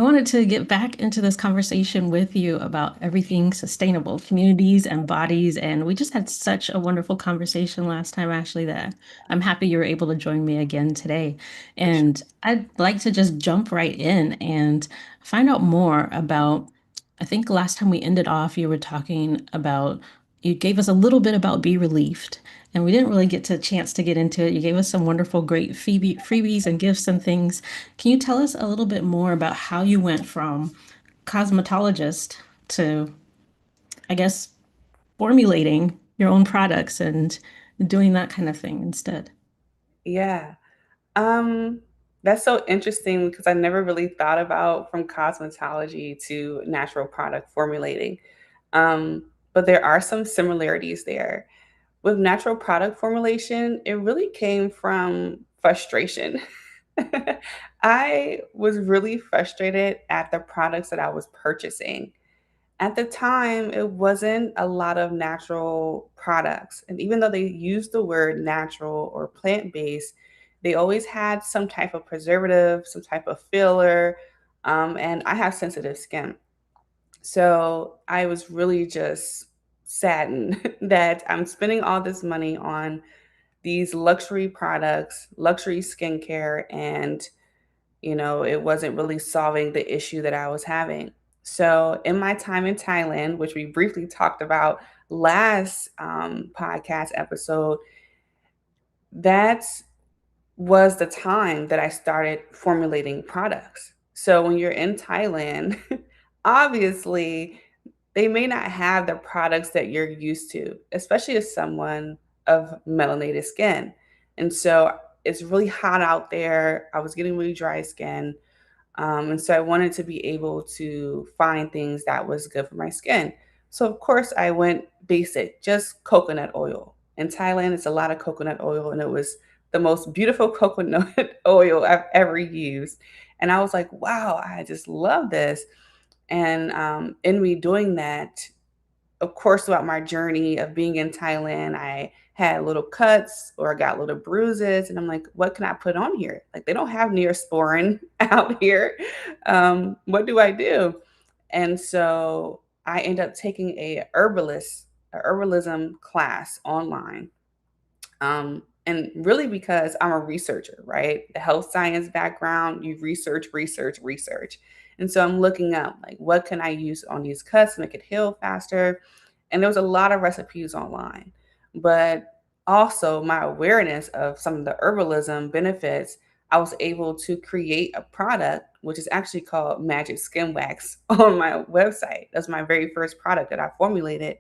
I wanted to get back into this conversation with you about everything sustainable, communities and bodies. And we just had such a wonderful conversation last time, Ashley, that I'm happy you were able to join me again today. For sure. And I'd like to just jump right in and find out more about. I think last time we ended off, you were talking about, you gave us a little bit about Be Relieved. And we didn't really get to a chance to get into it. You gave us some wonderful, great freebies and gifts and things. Can you tell us a little bit more about how you went from cosmetologist to, I guess, formulating your own products and doing that kind of thing instead? Yeah. Um, that's so interesting because I never really thought about from cosmetology to natural product formulating. But there are some similarities there. With natural product formulation, it really came from frustration. I was really frustrated at the products that I was purchasing. At the time, it wasn't a lot of natural products. And even though they used the word natural or plant based, they always had some type of preservative, some type of filler. And I have sensitive skin. So I was really just saddened that I'm spending all this money on these luxury products, luxury skincare, and it wasn't really solving the issue that I was having. So, in my time in Thailand, which we briefly talked about last podcast episode, that was the time that I started formulating products. So, when you're in Thailand, obviously, they may not have the products that you're used to, especially as someone of melanated skin. And so, it's really hot out there. I was getting really dry skin. And so I wanted to be able to find things that was good for my skin. So of course I went basic, just coconut oil. In Thailand, it's a lot of coconut oil, and it was the most beautiful coconut oil I've ever used. And I was like, wow, I just love this. And in me doing that, of course, throughout my journey of being in Thailand, I had little cuts or I got little bruises, and I'm like, what can I put on here? Like they don't have Neosporin out here. What do I do? And so I end up taking a herbalism class online. And really because I'm a researcher, right? The health science background, you research, research, research. And so I'm looking up like what can I use on these cuts to make it heal faster? And there was a lot of recipes online. But also my awareness of some of the herbalism benefits, I was able to create a product which is actually called Magic Skin Wax on my website. That's my very first product that I formulated.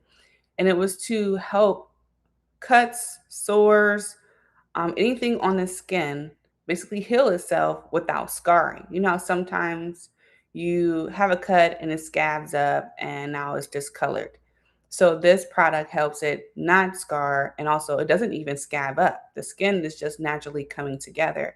And it was to help cuts, sores, anything on the skin basically heal itself without scarring. You know how sometimes you have a cut and it scabs up and now it's discolored. So this product helps it not scar, and also it doesn't even scab up. The skin is just naturally coming together.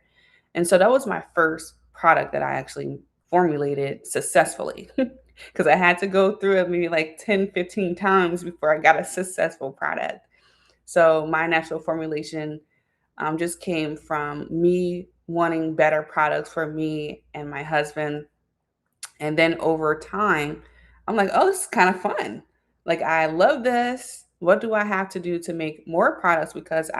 And so that was my first product that I actually formulated successfully because I had to go through it maybe like 10, 15 times before I got a successful product. So my natural formulation just came from me wanting better products for me and my husband. And then over time, I'm like, oh, this is kind of fun. Like, I love this. What do I have to do to make more products? Because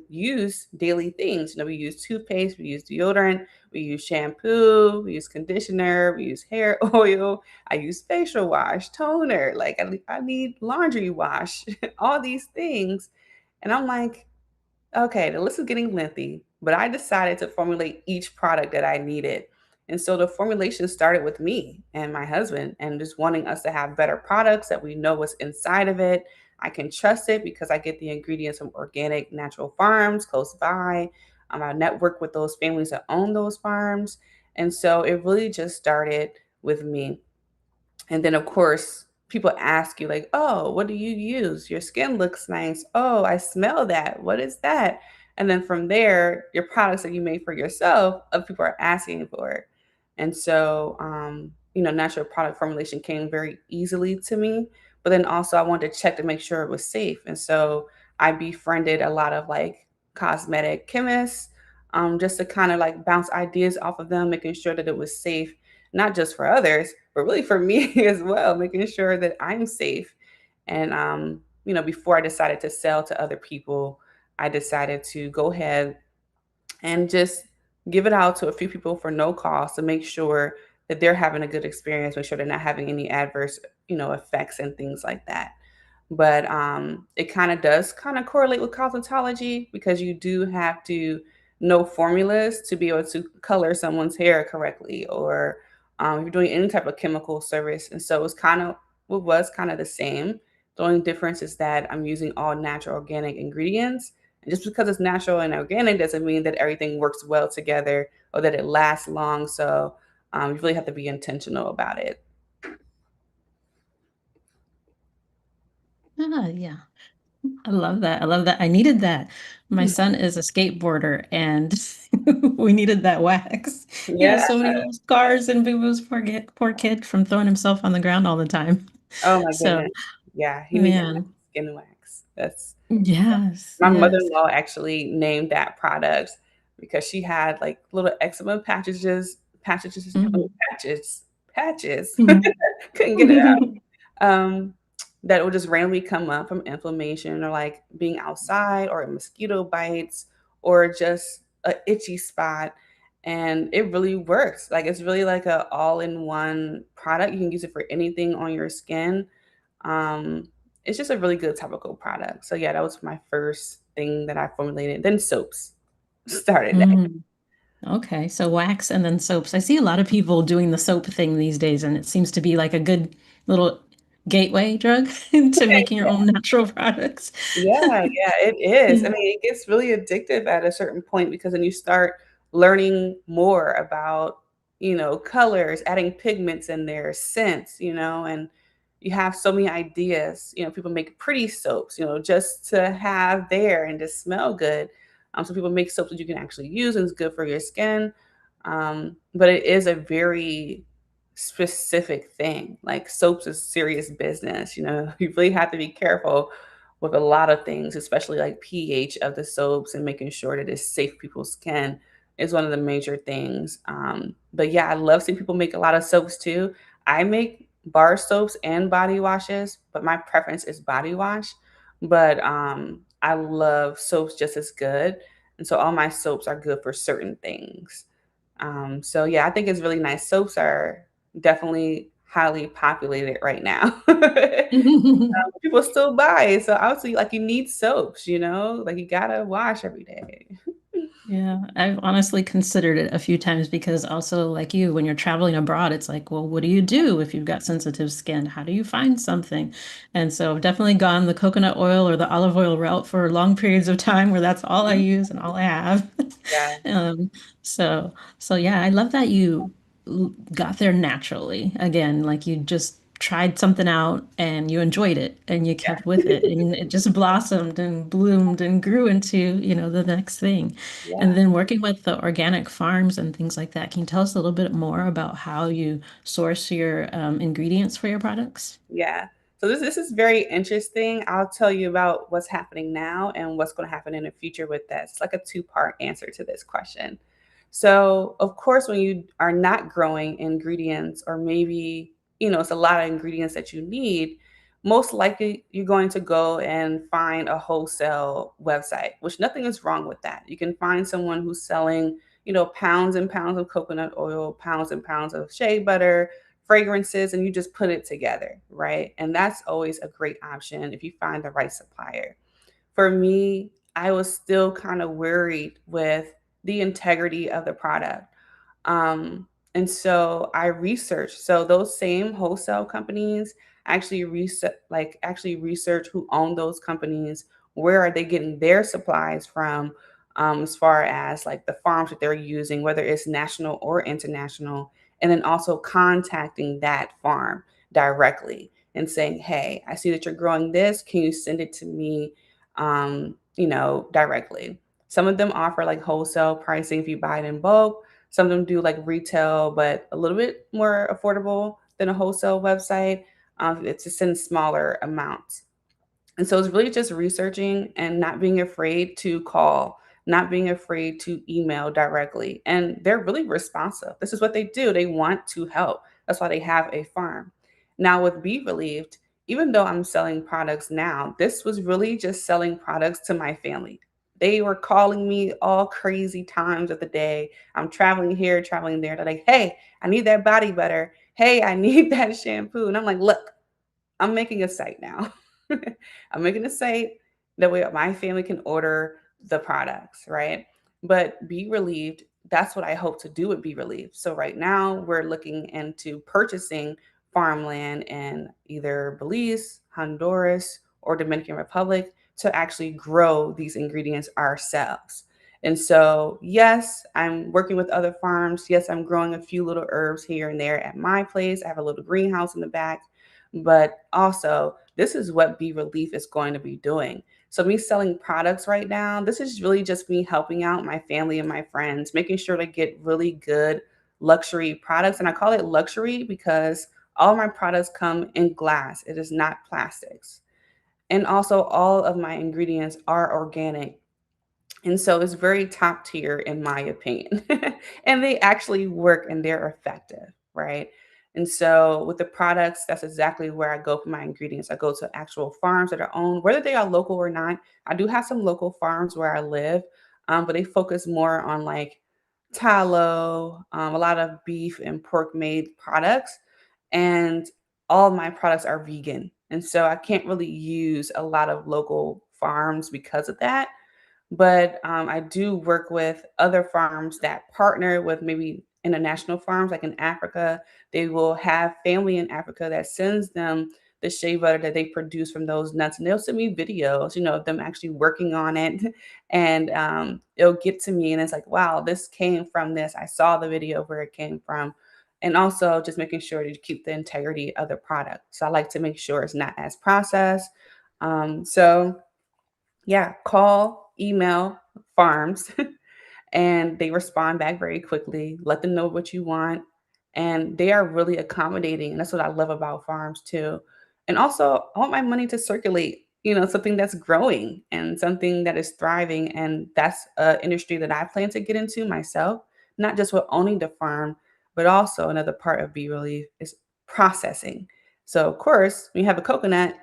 use daily things. We use toothpaste, we use deodorant, we use shampoo, we use conditioner, we use hair oil, I use facial wash, toner. Like, I need laundry wash, all these things. And I'm like, okay, the list is getting lengthy, but I decided to formulate each product that I needed. And so the formulation started with me and my husband, and just wanting us to have better products that we know what's inside of it. I can trust it because I get the ingredients from organic natural farms close by. I network with those families that own those farms. And so it really just started with me. And then, of course, people ask you, like, oh, what do you use? Your skin looks nice. Oh, I smell that. What is that? And then from there, your products that you make for yourself, other people are asking for it. And so, natural product formulation came very easily to me. But then also, I wanted to check to make sure it was safe. And so, I befriended a lot of like cosmetic chemists, just to kind of like bounce ideas off of them, making sure that it was safe. not just for others, but really for me as well, making sure that I'm safe. And before I decided to sell to other people, I decided to go ahead and just give it out to a few people for no cost to make sure that they're having a good experience, make sure they're not having any adverse, effects and things like that. But it kind of does kind of correlate with cosmetology because you do have to know formulas to be able to color someone's hair correctly, or if you're doing any type of chemical service. And so it was kind of the same. The only difference is that I'm using all natural organic ingredients. And just because it's natural and organic doesn't mean that everything works well together or that it lasts long. So you really have to be intentional about it. Ah, yeah. I love that. I love that. I needed that. My son is a skateboarder and we needed that wax. He Yeah. has so many little scars and boo-boos, poor kid from throwing himself on the ground all the time. Oh my So, goodness. Yeah, he needs man, skin wax. That's yes, My yes. mother-in-law actually named that product because she had like little eczema Mhm. patches, patches. Mhm. Couldn't get it out. That would just randomly come up from inflammation or like being outside or mosquito bites or just a itchy spot. And it really works. Like it's really like a all-in-one product. You can use it for anything on your skin. um, it's just a really good topical product. So yeah, that was my first thing that I formulated. Then soaps started next. Mhm. Okay, so wax and then soaps. I see a lot of people doing the soap thing these days, and it seems to be like a good little gateway drug into making your own natural products. Yeah, yeah, it is. I Yeah. mean, it gets really addictive at a certain point because then you start learning more about, colors, adding pigments in there, scents, and you have so many ideas. People make pretty soaps, just to have there and to smell good. So people make soaps that you can actually use and it's good for your skin. But it is a very specific thing. Like soaps is serious business. You really have to be careful with a lot of things, especially like pH of the soaps and making sure that it's safe for people's skin is one of the major things. But yeah, I love seeing people make a lot of soaps too. I make bar soaps and body washes, but my preference is body wash. But I love soaps just as good. And so all my soaps are good for certain things. So yeah, I think it's really nice. Soaps are definitely highly populated right now. People still buy it. So obviously, like you need soaps, like you gotta wash every day. Yeah, I've honestly considered it a few times because also, like you, when you're traveling abroad, it's like, well, what do you do if you've got sensitive skin? How do you find something? And so I've definitely gone the coconut oil or the olive oil route for long periods of time where that's all I use and all I have. Yeah, Um, so yeah, I love that you got there naturally. Again, like you just tried something out and you enjoyed it and you kept with it and it just blossomed and bloomed and grew into, the next thing. yeah. And then working with the organic farms and things like that, can you tell us a little bit more about how you source your ingredients for your products? Yeah. So this is very interesting. I'll tell you about what's happening now and what's going to happen in the future with that. It's like a two-part answer to this question. So, of course, when you are not growing ingredients, or maybe, it's a lot of ingredients that you need, most likely you're going to go and find a wholesale website, which nothing is wrong with that. You can find someone who's selling, pounds and pounds of coconut oil, pounds and pounds of shea butter, fragrances, and you just put it together, right? And that's always a great option if you find the right supplier. For me, I was still kind of worried with the integrity of the product. And so I researched. So those same wholesale companies actually research who own those companies, where are they getting their supplies from, as far as like the farms that they're using, whether it's national or international, and then also contacting that farm directly and saying, "Hey, I see that you're growing this. Can you send it to me, directly?" Some of them offer like wholesale pricing if you buy it in bulk. Some of them do like retail, but a little bit more affordable than a wholesale website. It's just in smaller amounts. And so it's really just researching and not being afraid to call. not being afraid to email directly. And they're really responsive. This is what they do. They want to help. That's why they have a farm. Now, with Be Relieved, even though I'm selling products now, this was really just selling products to my family. They were calling me all crazy times of the day. I'm traveling here, traveling there. They're like, hey, I need that body butter. Hey, I need that shampoo. And I'm like, look, I'm making a site now. I'm making a site that way my family can order the products, right? But Be Relieved, that's what I hope to do with Be Relieved. So right now we're looking into purchasing farmland in either Belize, Honduras, or Dominican Republic to actually grow these ingredients ourselves. And so, yes, I'm working with other farms. Yes, I'm growing a few little herbs here and there at my place. I have a little greenhouse in the back, but also this is what Be Relief is going to be doing. So me selling products right now, this is really just me helping out my family and my friends, making sure to get really good luxury products. And I call it luxury because all my products come in glass. It is not plastics. And also all of my ingredients are organic, and so it's very top tier in my opinion. And they actually work and they're effective, right? And so with the products, that's exactly where I go for my ingredients. I go to actual farms that are owned, whether they are local or not. I do have some local farms where I live, but they focus more on like tallow, a lot of beef and pork made products. And all of my products are vegan. And so I can't really use a lot of local farms because of that, but I do work with other farms that partner with maybe international farms, like in Africa. They will have family in Africa that sends them the shea butter that they produce from those nuts, and they'll send me videos, of them actually working on it, and it'll get to me, and it's like, wow, this came from this. I saw the video where it came from, and also just making sure to keep the integrity of the product. So I like to make sure it's not as processed. So yeah, call, email farms and they respond back very quickly. Let them know what you want. And they are really accommodating. And that's what I love about farms too. And also, I want my money to circulate, something that's growing and something that is thriving. And that's an industry that I plan to get into myself, not just with owning the farm, but also another part of Bee Relief is processing. So, of course, when you have a coconut,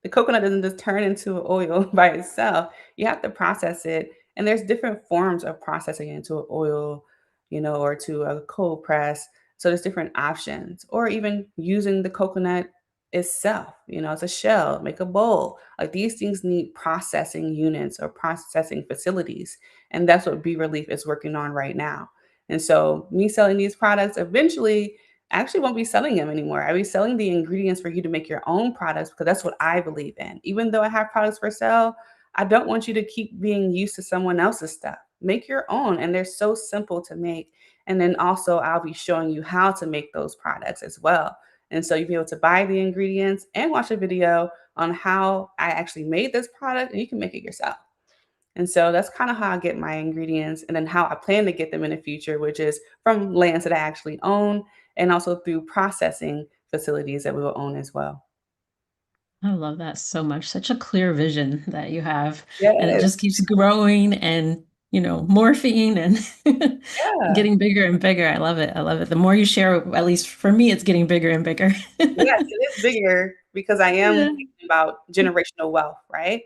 the coconut doesn't just turn into oil by itself. You have to process it, and there's different forms of processing it into an oil, or to a cold press. So there's different options, or even using the coconut itself, as a shell, make a bowl. Like these things need processing units or processing facilities. And that's what Be Relief is working on right now. And so me selling these products eventually, I actually won't be selling them anymore. I'll be selling the ingredients for you to make your own products because that's what I believe in. Even though I have products for sale, I don't want you to keep being used to someone else's stuff. Make your own, and they're so simple to make. And then also, I'll be showing you how to make those products as well. And so you'll be able to buy the ingredients and watch a video on how I actually made this product, and you can make it yourself. And so that's kind of how I get my ingredients and then how I plan to get them in the future, which is from lands that I actually own and also through processing facilities that we will own as well. I love that so much. Such a clear vision that you have, and it Yes. just keeps growing and, morphing and Yeah. getting bigger and bigger. I love it. I love it. The more you share, at least for me, it's getting bigger and bigger. Yes, it is bigger because I am Yeah. thinking about generational wealth, right?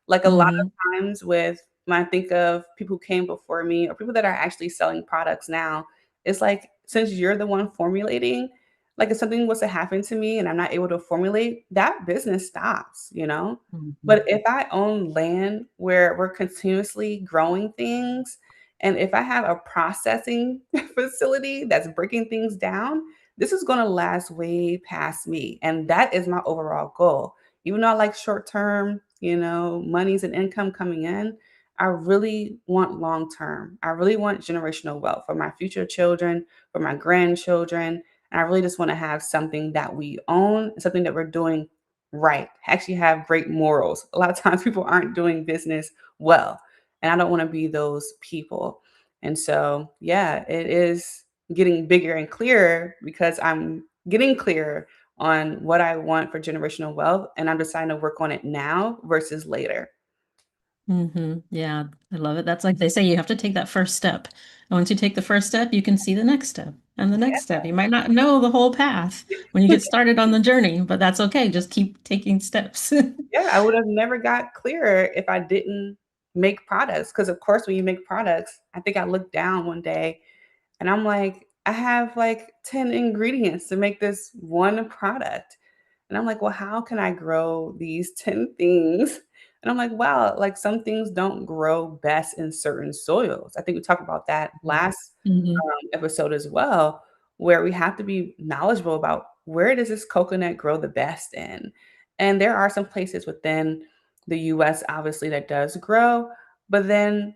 Like a lot Mhm. of times when I think of people who came before me or people that are actually selling products now, it's like since you're the one formulating, like if something was to happen to me and I'm not able to formulate, that business stops. Mhm. But if I own land where we're continuously growing things, and if I have a processing facility that's breaking things down, this is going to last way past me. And that is my overall goal. Even though I like short term, monies and income coming in, I really want long term. I really want generational wealth for my future children, for my grandchildren. And I really just want to have something that we own, something that we're doing right, actually have great morals. A lot of times people aren't doing business well. And I don't want to be those people. And so, yeah, it is getting bigger and clearer because I'm getting clearer on what I want for generational wealth, and I'm deciding to work on it now versus later. Yeah, I love it. That's like they say, you have to take that first step. And once you take the first step, you can see the next step and the next step. You might not know the whole path when you get started on the journey, but that's okay. Just keep taking steps. Yeah, I would have never got clearer if I didn't make products. Because of course, when you make products, I think I looked down one day and I'm like, I have like 10 ingredients to make this one product. And I'm like, well, how can I grow these 10 things? And I'm like, wow, like some things don't grow best in certain soils. I think we talked about that last Mhm. episode as well, where we have to be knowledgeable about where does this coconut grow the best in. And there are some places within the US, obviously, that does grow, but then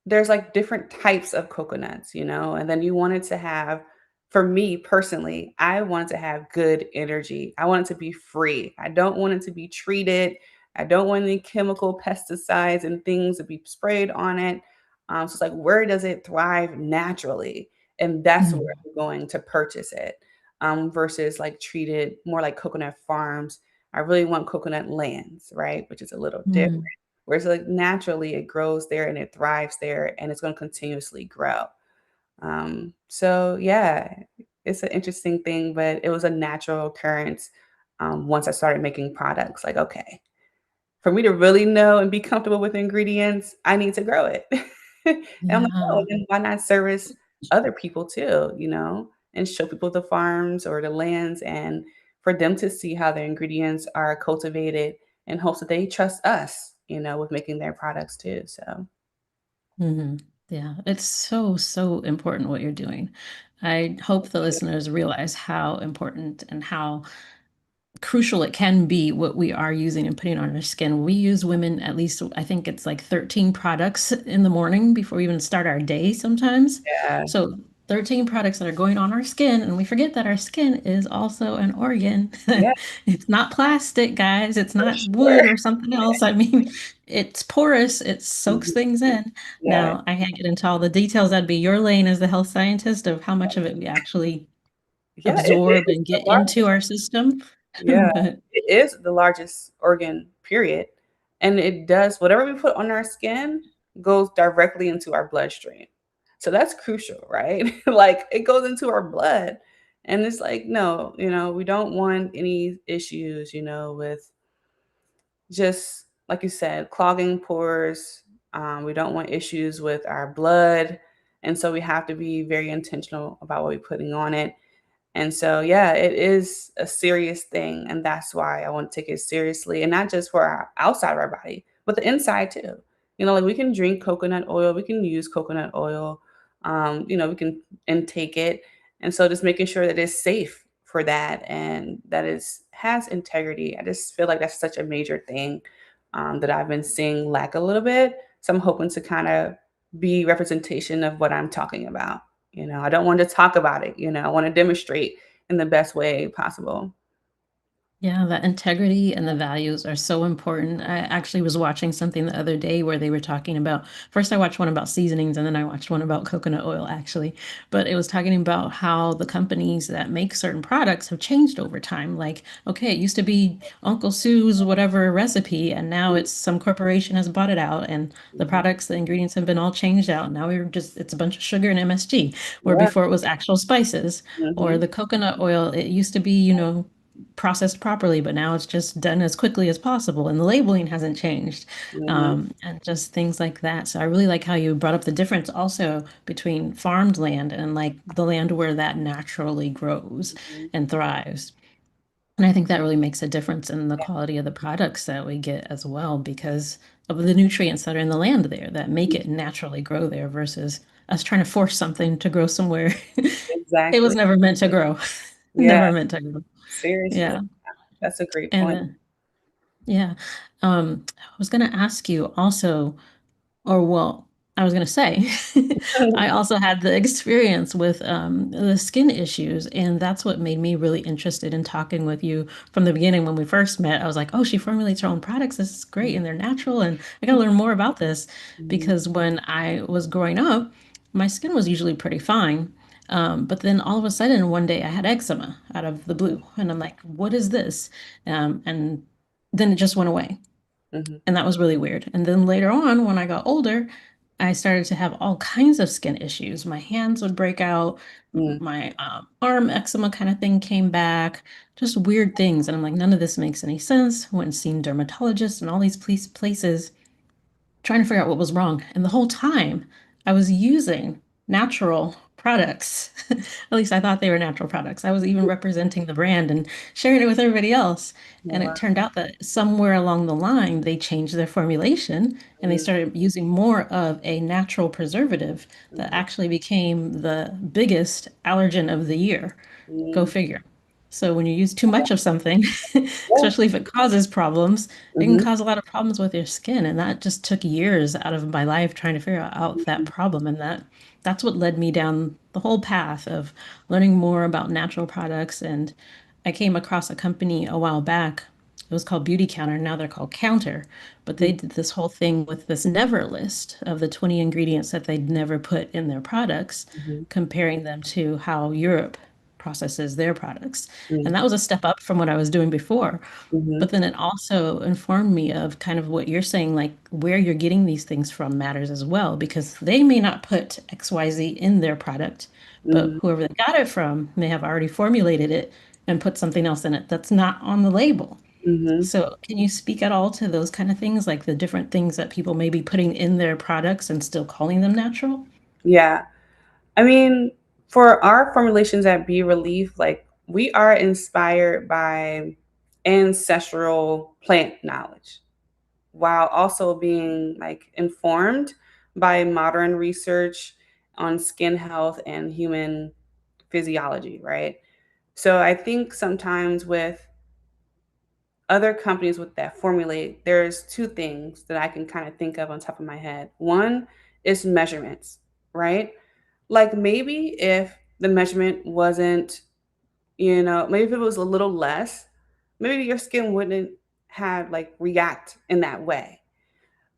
there's like different types of coconuts, and then you wanted to have, for me personally, I wanted to have good energy. I want it to be free. I don't want it to be treated. I don't want any chemical pesticides and things to be sprayed on it. So it's like, where does it thrive naturally? And that's where Mhm. I'm going to purchase it, versus like treated more like coconut farms. I really want coconut lands, right? Which is a little different. Mhm. Whereas like naturally it grows there and it thrives there and it's going to continuously grow. So yeah, it's an interesting thing, but it was a natural occurrence. Once I started making products, like, okay, for me to really know and be comfortable with ingredients, I need to grow it. And I'm like, oh, Yeah. then why not service other people too, and show people the farms or the lands and for them to see how the ingredients are cultivated in hopes that they trust us, with making their products too. So hmm Yeah, it's so, so important what you're doing. I hope the listeners realize how important and how crucial it can be what we are using and putting on our skin. We use women at least, I think it's like 13 products in the morning before we even start our day sometimes. yeah, So 13 products that are going on our skin, and we forget that our skin is also an organ. yeah, It's not plastic, guys. It's for not sure. wood or something else. I mean, it's porous. It soaks Mhm. things in. Yeah, Now, I can't get into all the details. That'd be your lane as the health scientist of how much of it we actually yeah, it absorb is and the get into largest. our system. Yeah, But it is the largest organ, period. And it does whatever we put on our skin goes directly into our bloodstream. So that's crucial, right? Like it goes into our blood. And it's like, no, we don't want any issues, with just like you said, clogging pores. We don't want issues with our blood. And so we have to be very intentional about what we're putting on it. And so, yeah, it is a serious thing. And that's why I want to take it seriously and not just for our outside of our body, but the inside too. Like we can drink coconut oil, we can use coconut oil, we can intake it. And so just making sure that it's safe for that and that has integrity. I just feel like that's such a major thing, that I've been seeing lack a little bit. So I'm hoping to kind of be representation of what I'm talking about. I don't want to talk about it. I want to demonstrate in the best way possible. yeah, that integrity and the values are so important. I actually was watching something the other day where they were talking about, first I watched one about seasonings and then I watched one about coconut oil actually. But it was talking about how the companies that make certain products have changed over time. Like, okay, it used to be Uncle Sue's whatever recipe, and now it's some corporation has bought it out and the Mhm. products, the ingredients have been all changed out. Now it's a bunch of sugar and MSG, where Yeah. before it was actual spices. Or Hmm. the coconut oil, it used to be, processed properly, but now it's just done as quickly as possible, and the labeling hasn't changed, Hmm. and just things like that. So I really like how you brought up the difference also between farmed land and like the land where that naturally grows Hmm. and thrives. And I think that really makes a difference in the quality of the products that we get as well, because of the nutrients that are in the land there that make it naturally grow there versus us trying to force something to grow somewhere it was Exactly. never meant to grow. Yeah. Never meant to grow. Seriously. Yeah. That's a great And point. yeah. I was going to ask you also, or well, I was going to say, I also had the experience with the skin issues, and that's what made me really interested in talking with you from the beginning when we first met. I was like, oh, she formulates her own products. This is great, and they're natural, and I got to learn more about this Mhm. because when I was growing up, my skin was usually pretty fine. But then all of a sudden, one day I had eczema out of the blue, and I'm like, what is this? And then it just went away. Mhm. And that was really weird. And then later on, when I got older, I started to have all kinds of skin issues. My hands would break out, Mhm. my arm eczema kind of thing came back, just weird things. And I'm like, none of this makes any sense. Went and seen dermatologists and all these places trying to figure out what was wrong. And the whole time I was using natural products. At least I thought they were natural products. I was even representing the brand and sharing it with everybody else. And Wow. it turned out that somewhere along the line, they changed their formulation and they Mhm. started using more of a natural preservative that Mhm. actually became the biggest allergen of the year. Go Mhm. figure. So when you use too much of something, Yeah. especially if it causes problems, it can Mhm. cause a lot of problems with your skin. And that just took years out of my life trying to figure out that Mhm. problem. And that's what led me down the whole path of learning more about natural products. And I came across a company a while back. It was called Beauty Counter. Now they're called Counter. But Mhm. they did this whole thing with this never list of the 20 ingredients that they'd never put in their products, Mhm. comparing them to how Europe processes their products. And Mhm. that was a step up from what I was doing before. Mhm. But then it also informed me of kind of what you're saying, like where you're getting these things from matters as well, because they may not put XYZ in their product, but Mhm. whoever they got it from may have already formulated it and put something else in it that's not on the label. Mhm. So, can you speak at all to those kind of things, like the different things that people may be putting in their products and still calling them natural? Yeah. I mean, for our formulations at Be Relief, like we are inspired by ancestral plant knowledge while also being like informed by modern research on skin health and human physiology, right? So I think sometimes with other companies with that formulate, there's two things that I can kind of think of on top of my head. One is measurements, right? Like maybe if the measurement wasn't, maybe if it was a little less, maybe your skin wouldn't have like react in that way.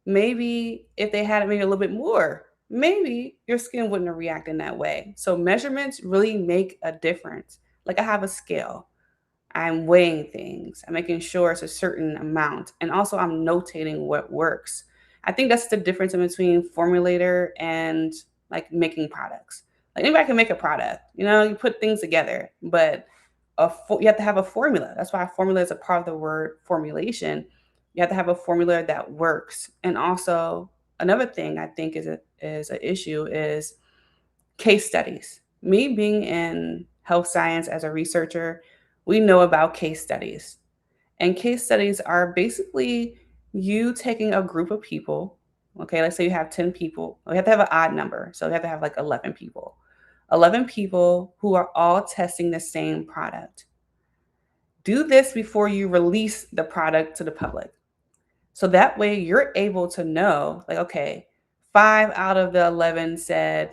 Maybe if they had it maybe a little bit more, maybe your skin wouldn't react in that way. So measurements really make a difference. Like I have a scale. I'm weighing things. I'm making sure it's a certain amount. And also I'm notating what works. I think that's the difference in between formulator and like making products. Like anybody can make a product, you put things together, but you have to have a formula. That's why a formula is a part of the word formulation. You have to have a formula that works. And also another thing I think is an issue is case studies. Me being in health science as a researcher, we know about case studies. And case studies are basically you taking a group of people. Okay, let's say you have 10 people. We have to have an odd number. So we have to have like 11 people. 11 people who are all testing the same product. Do this before you release the product to the public. So that way you're able to know, like, okay, 5 out of the 11 said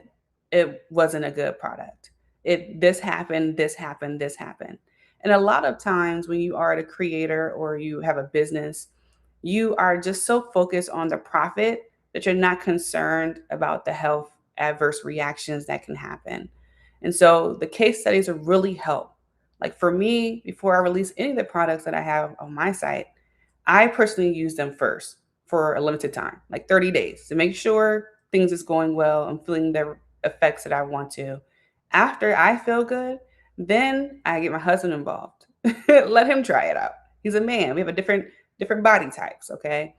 it wasn't a good product. This happened, this happened, this happened. And a lot of times when you are a creator or you have a business, you are just so focused on the profit that you're not concerned about the health adverse reactions that can happen. And so the case studies really help. Like for me, before I release any of the products that I have on my site, I personally use them first for a limited time, like 30 days, to make sure things is going well. I'm feeling the effects that I want to. After I feel good, then I get my husband involved. Let him try it out. He's a man. We have a different body types, okay?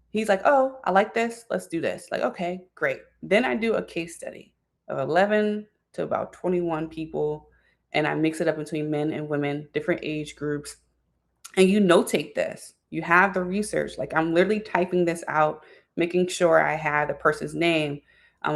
He's like, "Oh, I like this. Let's do this." Like, "Okay, great." Then I do a case study of 11 to about 21 people and I mix it up between men and women, different age groups, and you notate this. You have the research. Like I'm literally typing this out, making sure I have the person's name,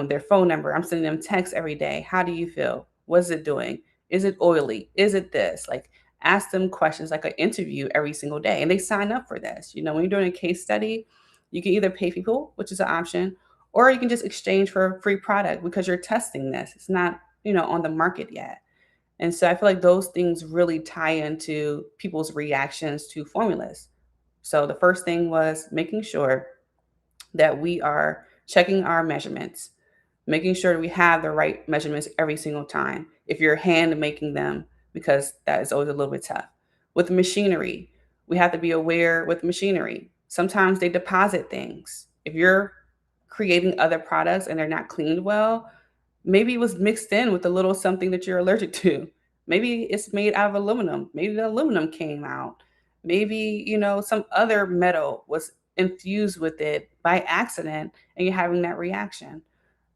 their phone number. I'm sending them texts every day. How do you feel? What's it doing? Is it oily? Is it this? Like ask them questions like an interview every single day. And they sign up for this. When you're doing a case study, you can either pay people, which is an option, or you can just exchange for a free product because you're testing this. It's not, on the market yet. And so I feel like those things really tie into people's reactions to formulas. So the first thing was making sure that we are checking our measurements, making sure we have the right measurements every single time. If you're hand making them, because that is always a little bit tough. With machinery, we have to be aware with machinery. Sometimes they deposit things. If you're creating other products and they're not cleaned well, maybe it was mixed in with a little something that you're allergic to. Maybe it's made out of aluminum. Maybe the aluminum came out. Maybe, some other metal was infused with it by accident and you're having that reaction.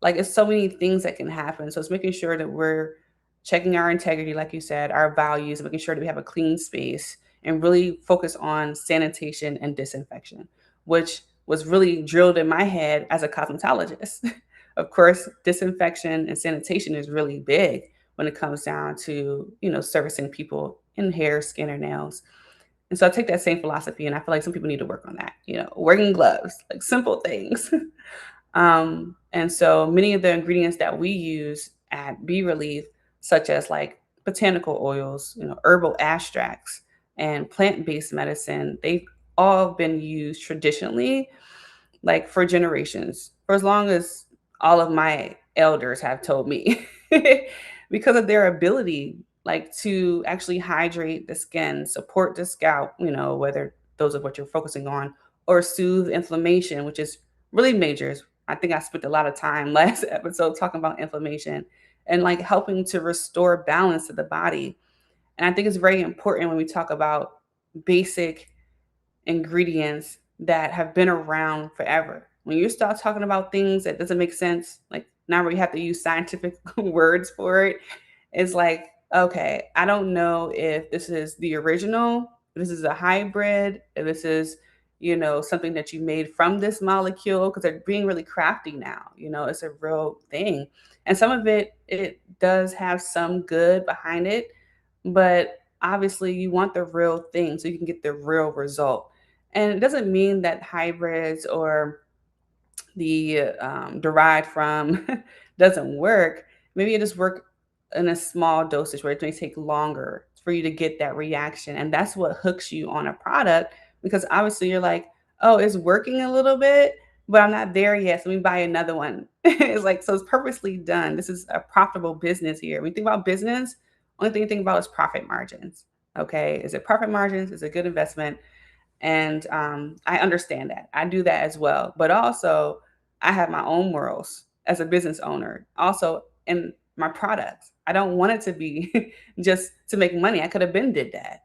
Like it's so many things that can happen. So it's making sure that we're checking our integrity, like you said, our values, making sure that we have a clean space and really focus on sanitation and disinfection, which was really drilled in my head as a cosmetologist. Of course, disinfection and sanitation is really big when it comes down to, servicing people in hair, skin, or nails. And so I take that same philosophy and I feel like some people need to work on that, wearing gloves, like simple things. And so many of the ingredients that we use at Bee Relief, such as like botanical oils, herbal extracts, and plant-based medicine, they've all been used traditionally, like for generations, for as long as all of my elders have told me, because of their ability, like to actually hydrate the skin, support the scalp, whether those are what you're focusing on, or soothe inflammation, which is really major. I think I spent a lot of time last episode talking about inflammation and like helping to restore balance to the body. And I think it's very important when we talk about basic ingredients that have been around forever. When you start talking about things that doesn't make sense, like now we have to use scientific words for it, it's like, okay, I don't know if this is the original, if this is a hybrid, if this is, something that you made from this molecule, because they're being really crafty now. It's a real thing. And some of it does have some good behind it, but obviously you want the real thing so you can get the real result. And it doesn't mean that hybrids or the derived from doesn't work. Maybe it just work in a small dosage where it may take longer for you to get that reaction. And that's what hooks you on a product, because obviously you're like, oh, it's working a little bit, but I'm not there yet. So let me buy another one. It's like, so it's purposely done. This is a profitable business here. When you think about business, only thing you think about is profit margins. Okay. Is it profit margins? Is it a good investment? And I understand that. I do that as well. But also, I have my own morals as a business owner. Also, in my products, I don't want it to be just to make money. I could have been did that.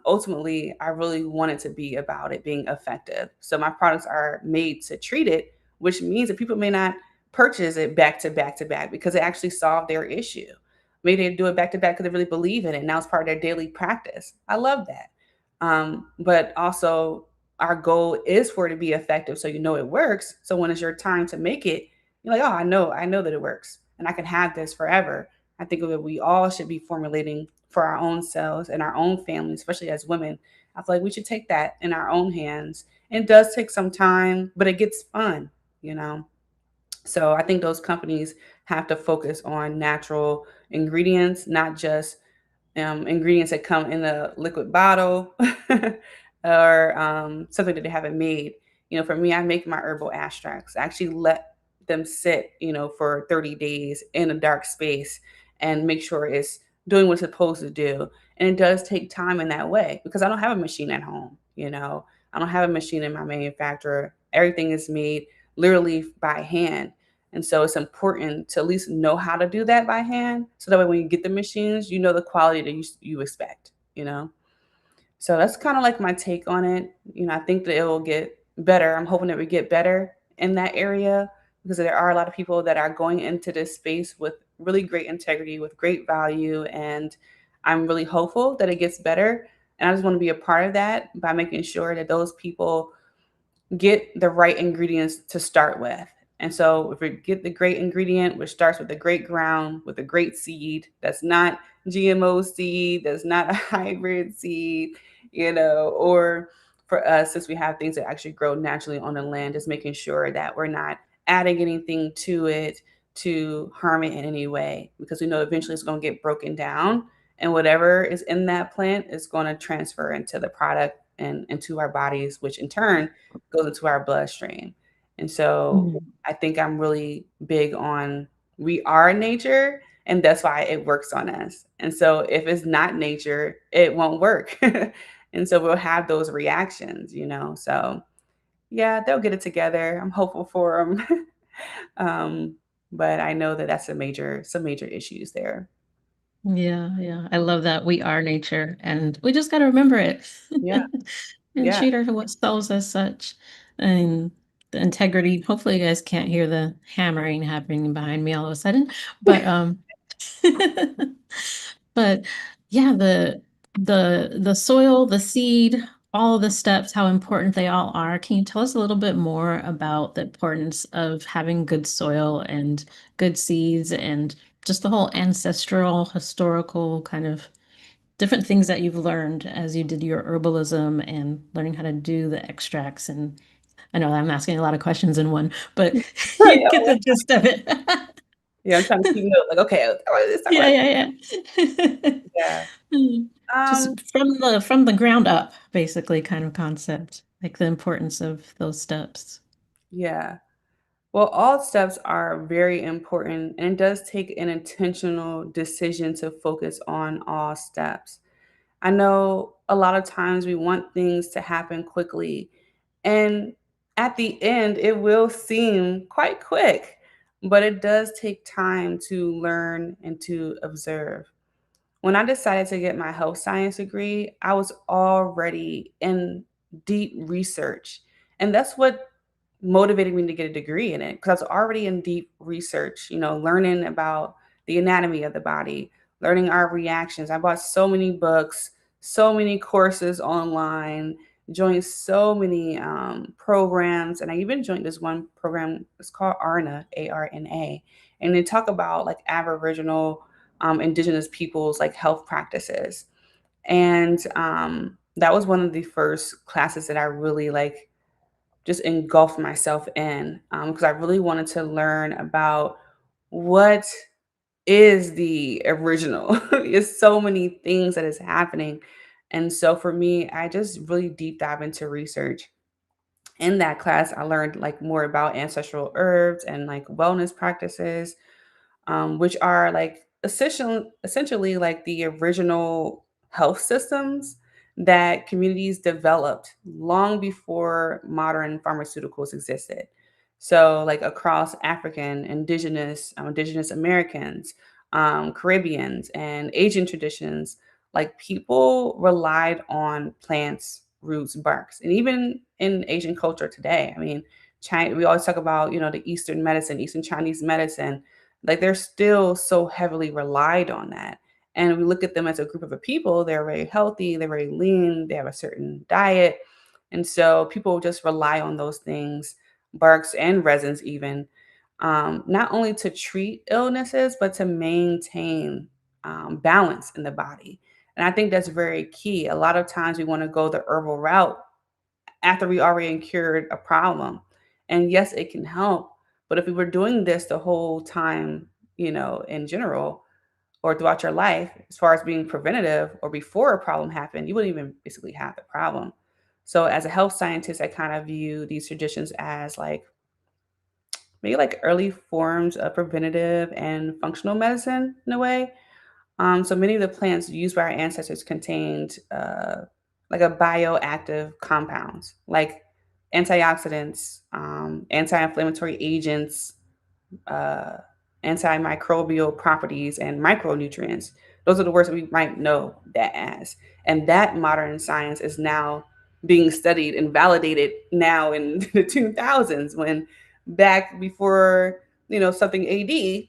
Ultimately, I really want it to be about it being effective. So my products are made to treat it, which means that people may not purchase it back to back to back because it actually solved their issue. Maybe they do it back to back because they really believe in it. Now it's part of their daily practice. I love that. But also, our goal is for it to be effective so it works. So when it's your time to make it, you're like, oh, I know that it works and I can have this forever. I think that we all should be formulating for our own selves and our own families, especially as women. I feel like we should take that in our own hands. And it does take some time, but it gets fun, you know? So I think those companies have to focus on natural ingredients, not just ingredients that come in a liquid bottle or something that they haven't made. For me, I make my herbal extracts. I actually let them sit, for 30 days in a dark space and make sure it's doing what it's supposed to do. And it does take time in that way because I don't have a machine at home. I don't have a machine in my manufacturer. Everything is made literally by hand. And so it's important to at least know how to do that by hand. So that way when you get the machines, you know the quality that you expect. So that's kind of like my take on it. I think that it will get better. I'm hoping that we get better in that area because there are a lot of people that are going into this space with really great integrity, with great value. And I'm really hopeful that it gets better. And I just want to be a part of that by making sure that those people get the right ingredients to start with. And so if we get the great ingredient, which starts with a great ground, with a great seed, that's not GMO seed, that's not a hybrid seed, or for us, since we have things that actually grow naturally on the land, just making sure that we're not adding anything to it to harm it in any way, because we know eventually it's going to get broken down and whatever is in that plant is going to transfer into the product and into our bodies, which in turn goes into our bloodstream. And so Mhm. I think I'm really big on we are nature and that's why it works on us. And so if it's not nature, it won't work. And so we'll have those reactions, you know. So yeah, they'll get it together. I'm hopeful for them. um, but I know that that's some major issues there. Yeah, yeah. I love that we are nature and we just got to remember it Yeah, and yeah. treat ourselves as such. And the integrity, hopefully you guys can't hear the hammering happening behind me all of a sudden, but but yeah, the soil, the seed, all the steps, how important they all are. Can you tell us a little bit more about the importance of having good soil and good seeds and just the whole ancestral, historical kind of different things that you've learned as you did your herbalism and learning how to do the extracts? And I know I'm asking a lot of questions in one, but I you get know. the gist of it. Yeah, I'm trying to keep note. Like, okay, talk Yeah, about yeah, yeah. yeah. Mm. Um, Just from the ground up, basically, kind of concept, like the importance of those steps. yeah. Well, all steps are very important, and it does take an intentional decision to focus on all steps. I know a lot of times we want things to happen quickly, and at the end, it will seem quite quick, but it does take time to learn and to observe. When I decided to get my health science degree, I was already in deep research. And that's what motivated me to get a degree in it because I was already in deep research, you know, learning about the anatomy of the body, learning our reactions. I bought so many books, so many courses online, joined so many programs, and I even joined this one program. It's called ARNA, ARNA, and they talk about like Aboriginal, Indigenous peoples like health practices, and that was one of the first classes that I really like just engulfed myself in because I really wanted to learn about what is the original. There's so many things that is happening. And so for me, I just really deep dive into research. In that class, I learned like more about ancestral herbs and like wellness practices, which are like essentially like the original health systems that communities developed long before modern pharmaceuticals existed. So, like across African, Indigenous Americans, Caribbeans, and Asian traditions, like people relied on plants, roots, barks, and even in Asian culture today. I mean, China, we always talk about the Eastern medicine, Eastern Chinese medicine, like they're still so heavily relied on that. And we look at them as a group of a people, they're very healthy, they're very lean, they have a certain diet. And so people just rely on those things, barks and resins, even, not only to treat illnesses, but to maintain balance in the body. And I think that's very key. A lot of times we want to go the herbal route after we already cured a problem. And yes, it can help. But if we were doing this the whole time, in general, or throughout your life, as far as being preventative or before a problem happened, you wouldn't even basically have the problem. So, as a health scientist, I kind of view these traditions as like maybe like early forms of preventative and functional medicine in a way. So many of the plants used by our ancestors contained like a bioactive compounds, like antioxidants, anti-inflammatory agents, uh, antimicrobial properties, and micronutrients. Those are the words that we might know that as. And that modern science is now being studied and validated now in the 2000s, when back before, something AD, we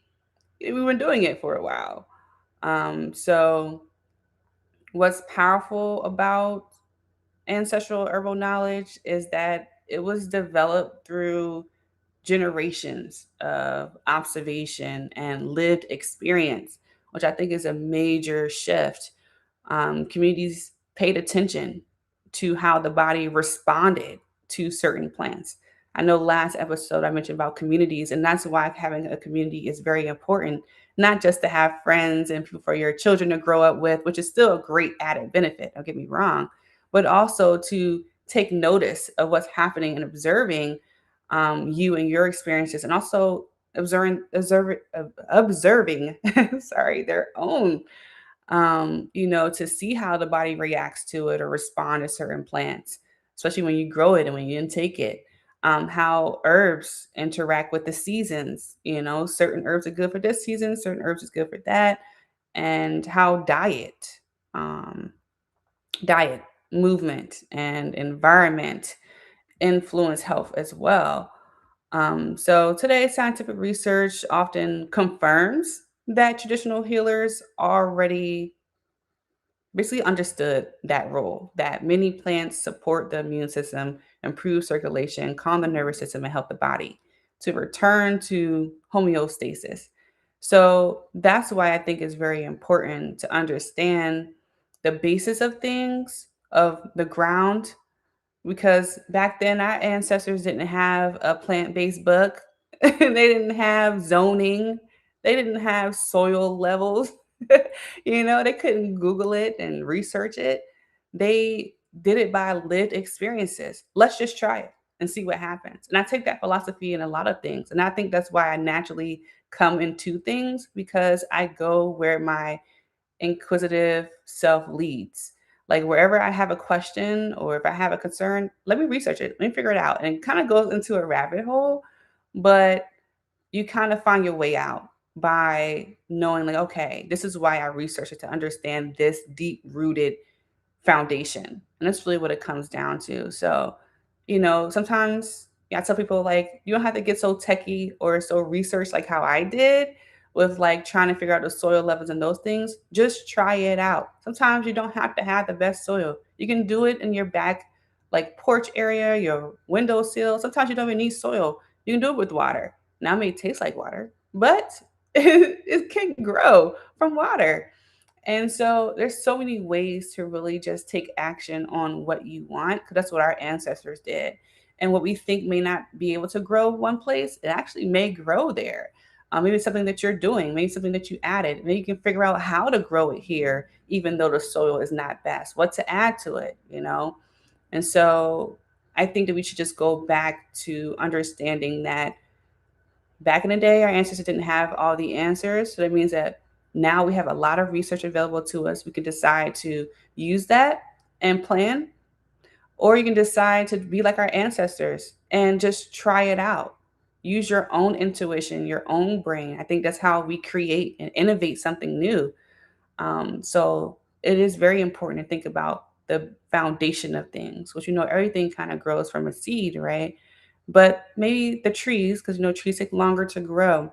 were doing it for a while. So what's powerful about ancestral herbal knowledge is that it was developed through generations of observation and lived experience, which I think is a major shift. Communities paid attention to how the body responded to certain plants. I know last episode I mentioned about communities, and that's why having a community is very important, not just to have friends and people for your children to grow up with, which is still a great added benefit, don't get me wrong, but also to take notice of what's happening and observing you and your experiences, and also observing sorry, their own to see how the body reacts to it or respond to certain plants, especially when you grow it and when you intake it. How herbs interact with the seasons. Certain herbs are good for this season, certain herbs is good for that, and how um, diet, movement, and environment influence health as well. So today, scientific research often confirms that traditional healers already basically understood that role, that many plants support the immune system, improve circulation, calm the nervous system, and help the body to return to homeostasis. So that's why I think it's very important to understand the basis of things, of the ground, because back then our ancestors didn't have a plant-based book. They didn't have zoning, they didn't have soil levels. They couldn't Google it and research it. They did it by lived experiences. Let's just try it and see what happens. And I take that philosophy in a lot of things, and I think that's why I naturally come into things, because I go where my inquisitive self leads. Like wherever I have a question or if I have a concern, let me research it, let me figure it out. And it kind of goes into a rabbit hole, but you kind of find your way out by knowing, like, okay, this is why I research it, to understand this deep rooted foundation. And that's really what it comes down to. So, sometimes, yeah, I tell people, like, you don't have to get so techie or so researched like how I did with like trying to figure out the soil levels and those things. Just try it out. Sometimes you don't have to have the best soil. You can do it in your back, like porch area, your windowsill. Sometimes you don't even need soil. You can do it with water. Now it may taste like water, but it can grow from water. And so there's so many ways to really just take action on what you want, because that's what our ancestors did. And what we think may not be able to grow one place, it actually may grow there. Maybe it's something that you're doing, maybe something that you added. Maybe you can figure out how to grow it here, even though the soil is not best, what to add to it. And so I think that we should just go back to understanding that back in the day, our ancestors didn't have all the answers. So that means that now we have a lot of research available to us. We can decide to use that and plan, or you can decide to be like our ancestors and just try it out. Use your own intuition, your own brain. I think that's how we create and innovate something new. So it is very important to think about the foundation of things, which everything kind of grows from a seed, right? But maybe the trees, because trees take longer to grow,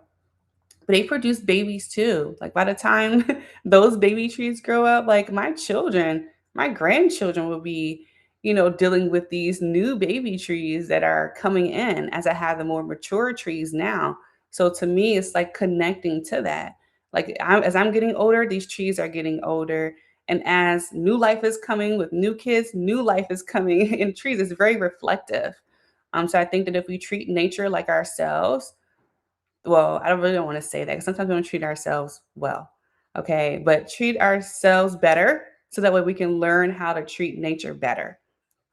but they produce babies too. Like by the time those baby trees grow up, like my children, my grandchildren will be, dealing with these new baby trees that are coming in as I have the more mature trees now. So to me, it's like connecting to that. Like as I'm getting older, these trees are getting older. And as new life is coming with new kids, new life is coming in trees. It's very reflective. So I think that if we treat nature like ourselves, well, I don't really don't want to say that, 'cause sometimes we don't treat ourselves well. Okay. But treat ourselves better so that way we can learn how to treat nature better.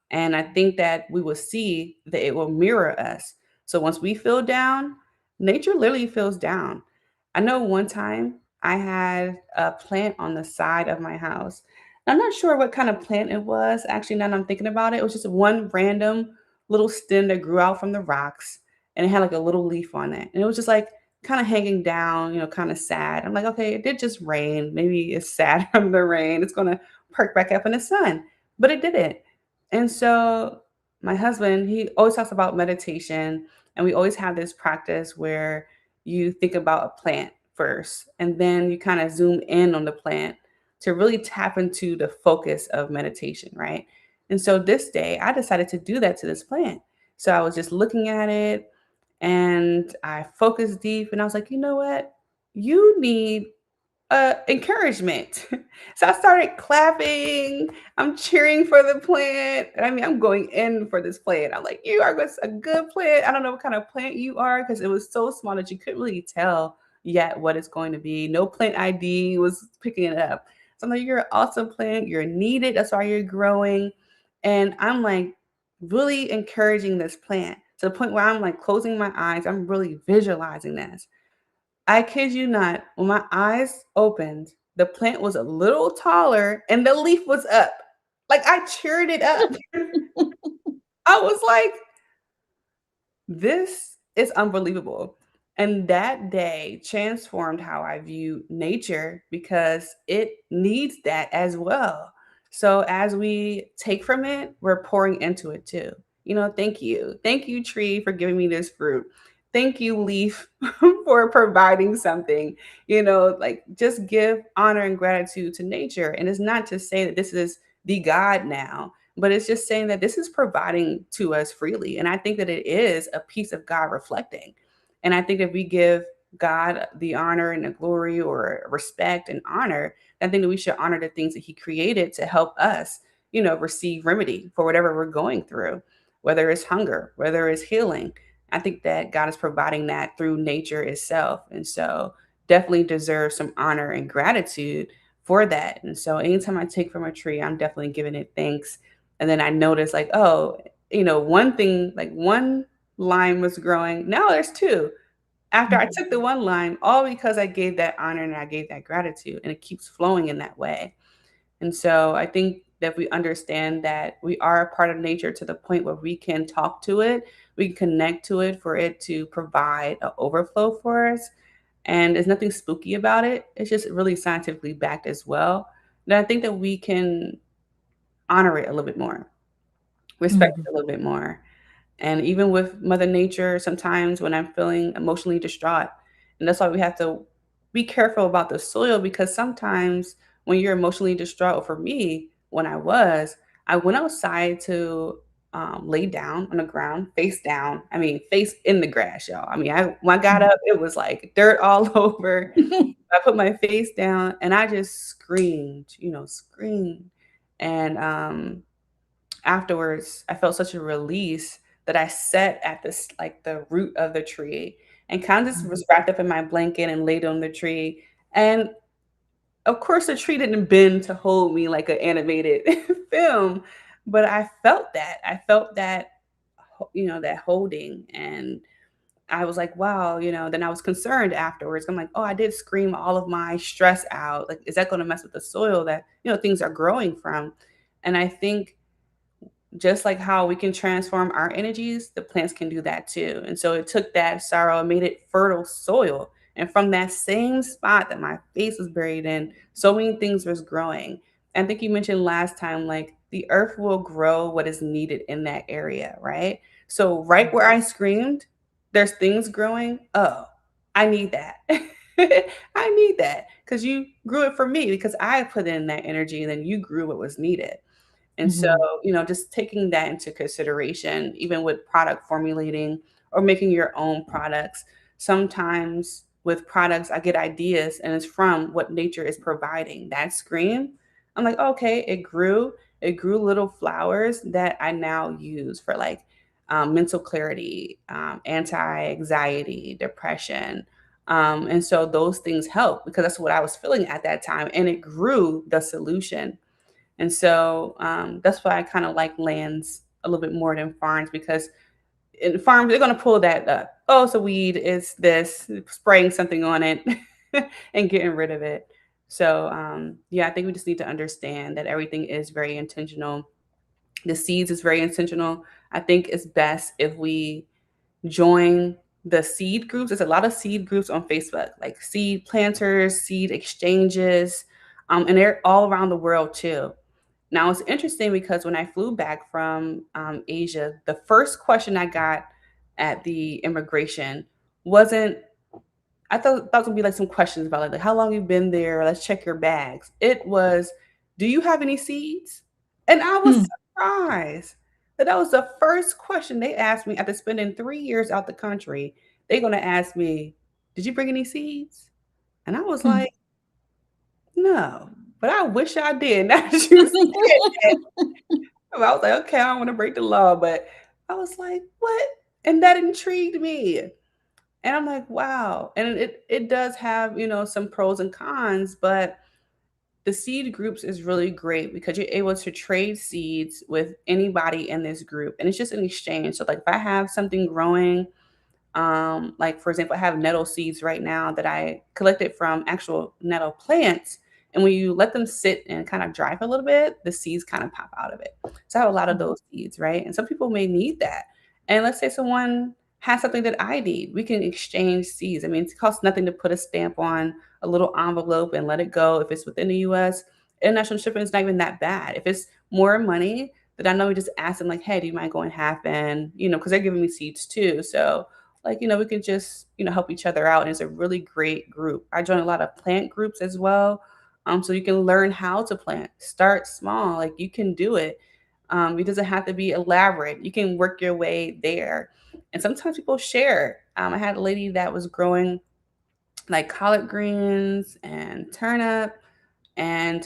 And I think that we will see that it will mirror us. So once we feel down, nature literally feels down. I know one time I had a plant on the side of my house. I'm not sure what kind of plant it was. Actually, now that I'm thinking about it, it was just one random little stem that grew out from the rocks, and it had like a little leaf on it. And it was just like kind of hanging down, kind of sad. I'm like, okay, it did just rain. Maybe it's sad from the rain. It's going to perk back up in the sun. But it didn't. And so my husband, he always talks about meditation, and we always have this practice where you think about a plant first, and then you kind of zoom in on the plant to really tap into the focus of meditation, right? And so this day, I decided to do that to this plant. So I was just looking at it and I focused deep, and I was like, you know what? You need encouragement. So I started clapping. I'm cheering for the plant. And I mean, I'm going in for this plant. I'm like, you are a good plant. I don't know what kind of plant you are, because it was so small that you couldn't really tell yet what it's going to be. No plant ID was picking it up. So I'm like, you're an awesome plant. You're needed. That's why you're growing. And I'm like really encouraging this plant to the point where I'm like closing my eyes. I'm really visualizing this. I kid you not, when my eyes opened, the plant was a little taller and the leaf was up. Like I cheered it up. I was like, this is unbelievable. And that day transformed how I view nature because it needs that as well. So as we take from it, we're pouring into it too. You know, thank you. Thank you, tree, for giving me this fruit. Thank you, leaf, for providing something. You know, like just give honor and gratitude to nature. And it's not to say that this is the God now, but it's just saying that this is providing to us freely. And I think that it is a piece of God reflecting. And I think if we give God the honor and the glory or respect and honor, I think that we should honor the things that He created to help us, you know, receive remedy for whatever we're going through, whether it's hunger, whether it's healing. I think that God is providing that through nature itself. And so definitely deserves some honor and gratitude for that. And so anytime I take from a tree, I'm definitely giving it thanks. And then I noticed like, oh, you know, one thing, like one line was growing. Now there's two. After I took the one line, all because I gave that honor and I gave that gratitude, and it keeps flowing in that way. And so I think that we understand that we are a part of nature to the point where we can talk to it, we can connect to it for it to provide an overflow for us. And there's nothing spooky about it. It's just really scientifically backed as well. And I think that we can honor it a little bit more, respect Mhm. it a little bit more. And even with Mother Nature, sometimes when I'm feeling emotionally distraught, and that's why we have to be careful about the soil because sometimes when you're emotionally distraught, or for me, when I went outside to lay down on the ground, face down. I mean, face in the grass, y'all. I mean, when I got up, it was like dirt all over. I put my face down and I just screamed, you know, screamed. And afterwards, I felt such a release that I sat at this like the root of the tree and kind of just was wrapped up in my blanket and laid on the tree. And of course, the tree didn't bend to hold me like an animated film, but I felt that. I felt that, you know, that holding. And I was like, wow, you know, then I was concerned afterwards. I'm like, oh, I did scream all of my stress out. Like, is that going to mess with the soil that, you know, things are growing from? And I think just like how we can transform our energies, the plants can do that too. And so it took that sorrow and made it fertile soil. And from that same spot that my face was buried in, so many things was growing. I think you mentioned last time, like the earth will grow what is needed in that area, right? So right where I screamed, there's things growing. Oh, I need that. I need that because you grew it for me because I put in that energy and then you grew what was needed. And so, Mhm. you know, just taking that into consideration, even with product formulating or making your own products, sometimes with products, I get ideas and it's from what nature is providing. That scream, I'm like, okay, it grew little flowers that I now use for like mental clarity, anti anxiety, depression. And so those things help because that's what I was feeling at that time. And it grew the solution. And so that's why I kind of like lands a little bit more than farms because in farms they're going to pull that up. Oh, it's a weed. It's this spraying something on it and getting rid of it. So yeah, I think we just need to understand that everything is very intentional. The seeds is very intentional. I think it's best if we join the seed groups. There's a lot of seed groups on Facebook, like seed planters, seed exchanges, and they're all around the world too. Now it's interesting because when I flew back from Asia, the first question I got at the immigration wasn't. I thought that was gonna be like some questions about like how long you've been there. Let's check your bags. It was, do you have any seeds? And I was Hmm. surprised that that was the first question they asked me after spending 3 years out the country. They're gonna ask me, did you bring any seeds? And I was Hmm. like, no, but I wish I did. Now that you said that, I was like, okay, I don't want to break the law, but I was like, what? And that intrigued me. And I'm like, wow. And it does have, you know, some pros and cons, but the seed groups is really great because you're able to trade seeds with anybody in this group. And it's just an exchange. So like if I have something growing, like for example, I have nettle seeds right now that I collected from actual nettle plants. And when you let them sit and kind of dry for a little bit, the seeds kind of pop out of it. So I have a lot of those seeds, right? And some people may need that. And let's say someone has something that I need, we can exchange seeds. I mean, it costs nothing to put a stamp on a little envelope and let it go. If it's within the US, international shipping is not even that bad. If it's more money, then I know we just ask them like, hey, do you mind going half in? Because they're giving me seeds too. So like, we can just, help each other out. And it's a really great group. I join a lot of plant groups as well. So you can learn how to plant. Start small. Like you can do it. It doesn't have to be elaborate. You can work your way there. And sometimes people share. I had a lady that was growing like collard greens and turnip. And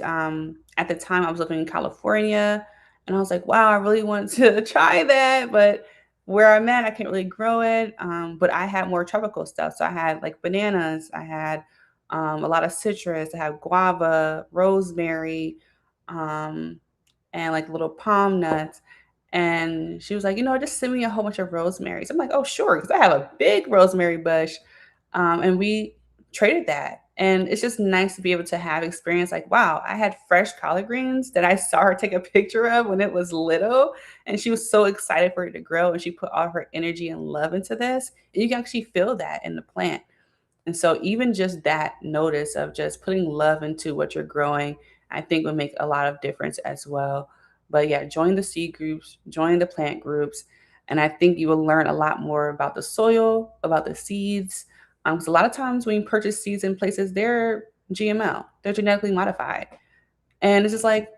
at the time, I was living in California, and I was like, wow, I really want to try that, but where I'm at, I can't really grow it. But I had more tropical stuff. So I had like bananas, I had a lot of citrus, I had guava, rosemary, um, and like little palm nuts. And she was like, just send me a whole bunch of rosemary. So I'm like, oh, sure, because I have a big rosemary bush. And we traded that. And it's just nice to be able to have experience like, wow, I had fresh collard greens that I saw her take a picture of when it was little. And she was so excited for it to grow. And she put all her energy and love into this. And you can actually feel that in the plant. And so even just that notice of just putting love into what you're growing, I think would make a lot of difference as well. But yeah, join the seed groups, join the plant groups, and I think you will learn a lot more about the soil, about the seeds. Because a lot of times when you purchase seeds in places, they're GMO, they're genetically modified, and it's just like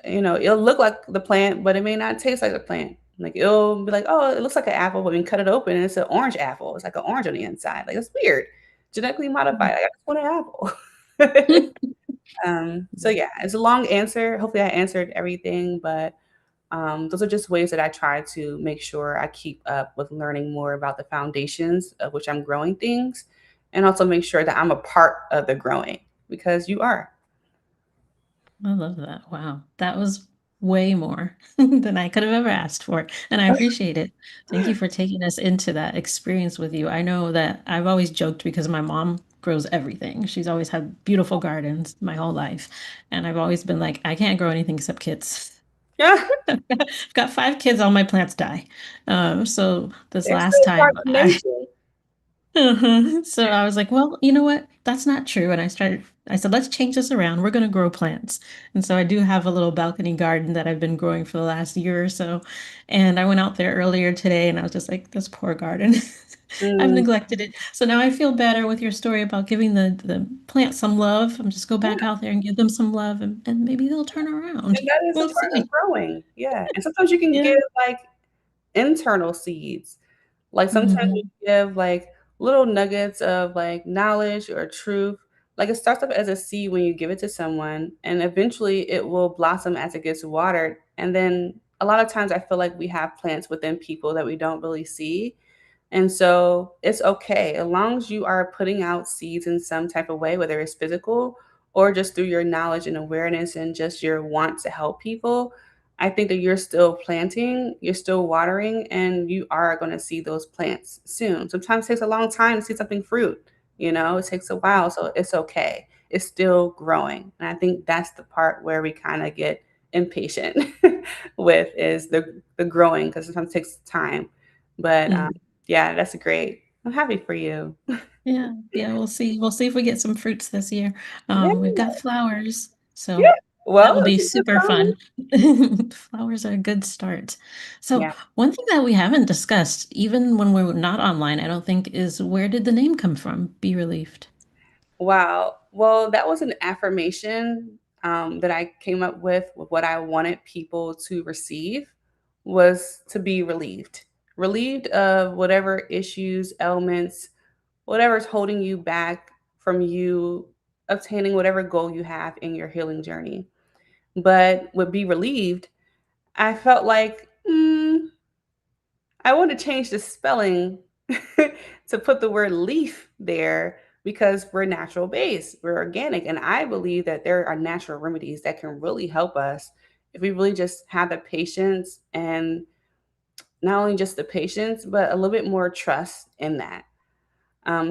it'll look like the plant, but it may not taste like the plant. Like it'll be like, oh, it looks like an apple, but when you cut it open, it's an orange apple. It's like an orange on the inside. Like it's weird. Genetically modified. Like, I just want an apple. So yeah, it's a long answer. Hopefully I answered everything, but those are just ways that I try to make sure I keep up with learning more about the foundations of which I'm growing things, and also make sure that I'm a part of the growing because you are. I love that. Wow. That was way more than I could have ever asked for. And I appreciate it. Thank you for taking us into that experience with you. I know that I've always joked because my mom grows everything. She's always had beautiful gardens my whole life. And I've always been like, I can't grow anything except kids. Yeah, I've got 5 kids, all my plants die. So this they're last still part time of the I nation. So I was like, well, you know what? That's not true. And I said, let's change this around. We're going to grow plants. And so I do have a little balcony garden that I've been growing for the last year or so. And I went out there earlier today and I was just like, this poor garden. I've Mm, neglected it. So now I feel better with your story about giving the plant some love. I'm just go back yeah, out there and give them some love and maybe they'll turn around. and that is a We'll part of see. growing. Yeah, and sometimes you can give Yeah. like internal seeds. Like sometimes you Hmm. give like little nuggets of like knowledge or truth. Like it starts up as a seed when you give it to someone, and eventually it will blossom as it gets watered. And then a lot of times I feel like we have plants within people that we don't really see. And so it's okay as long as you are putting out seeds in some type of way, whether it's physical or just through your knowledge and awareness and just your want to help people. I think that you're still planting, you're still watering, and you are going to see those plants soon. Sometimes it takes a long time to see something fruit, it takes a while. So it's okay. It's still growing. And I think that's the part where we kind of get impatient with is the growing because sometimes it takes time. But yeah, that's great. I'm happy for you. Yeah, yeah, we'll see. We'll see if we get some fruits this year. Yeah, We've got flowers, yeah. so that Well, will it's be a good super sign. fun. Flowers are a good start. So, Yeah. one thing that we haven't discussed, even when we're not online, I don't think, is where did the name come from? Be relieved. Wow. Well, that was an affirmation that I came up with what I wanted people to receive was to be relieved, relieved of whatever issues, ailments, whatever's holding you back from you obtaining whatever goal you have in your healing journey. But with be relieved, I felt like I want to change the spelling to put the word leaf there because we're natural based, we're organic. And I believe that there are natural remedies that can really help us if we really just have the patience and not only just the patience, but a little bit more trust in that.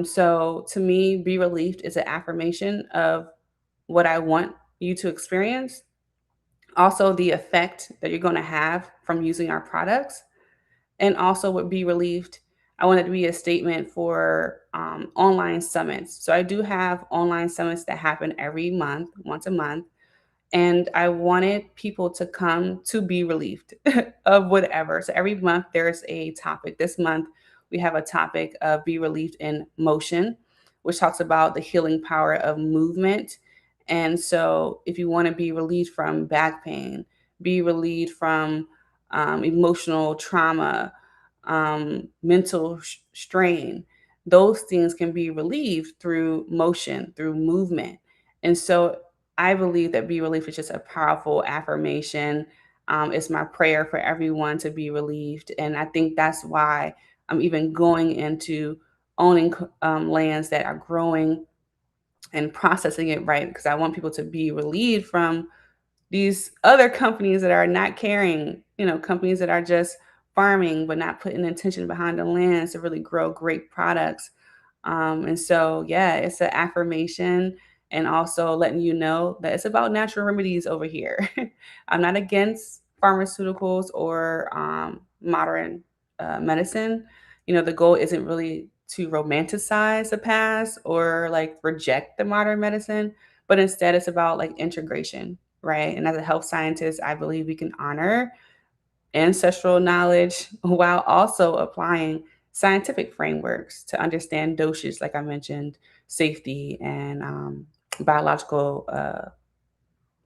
So to me, be relieved is an affirmation of what I want you to experience, also the effect that you're going to have from using our products, and also with Be Relieved, I want it to be a statement for online summits. So I do have online summits that happen every month, once a month, and I wanted people to come to be relieved of whatever. So every month there's a topic. This month we have a topic of Be Relieved in Motion, which talks about the healing power of movement. And so if you want to be relieved from back pain, be relieved from emotional trauma, mental strain, those things can be relieved through motion, through movement. And so I believe that Be Relieved is just a powerful affirmation. It's my prayer for everyone to be relieved. And I think that's why I'm even going into owning lands that are growing and processing it right, because I want people to be relieved from these other companies that are not caring, companies that are just farming but not putting intention behind the lands to really grow great products. And so, yeah, it's an affirmation and also letting you know that it's about natural remedies over here. I'm not against pharmaceuticals or modern medicine. The goal isn't really to romanticize the past or like reject the modern medicine, but instead it's about like integration, right? And as a health scientist, I believe we can honor ancestral knowledge while also applying scientific frameworks to understand dosage, like I mentioned, safety, and biological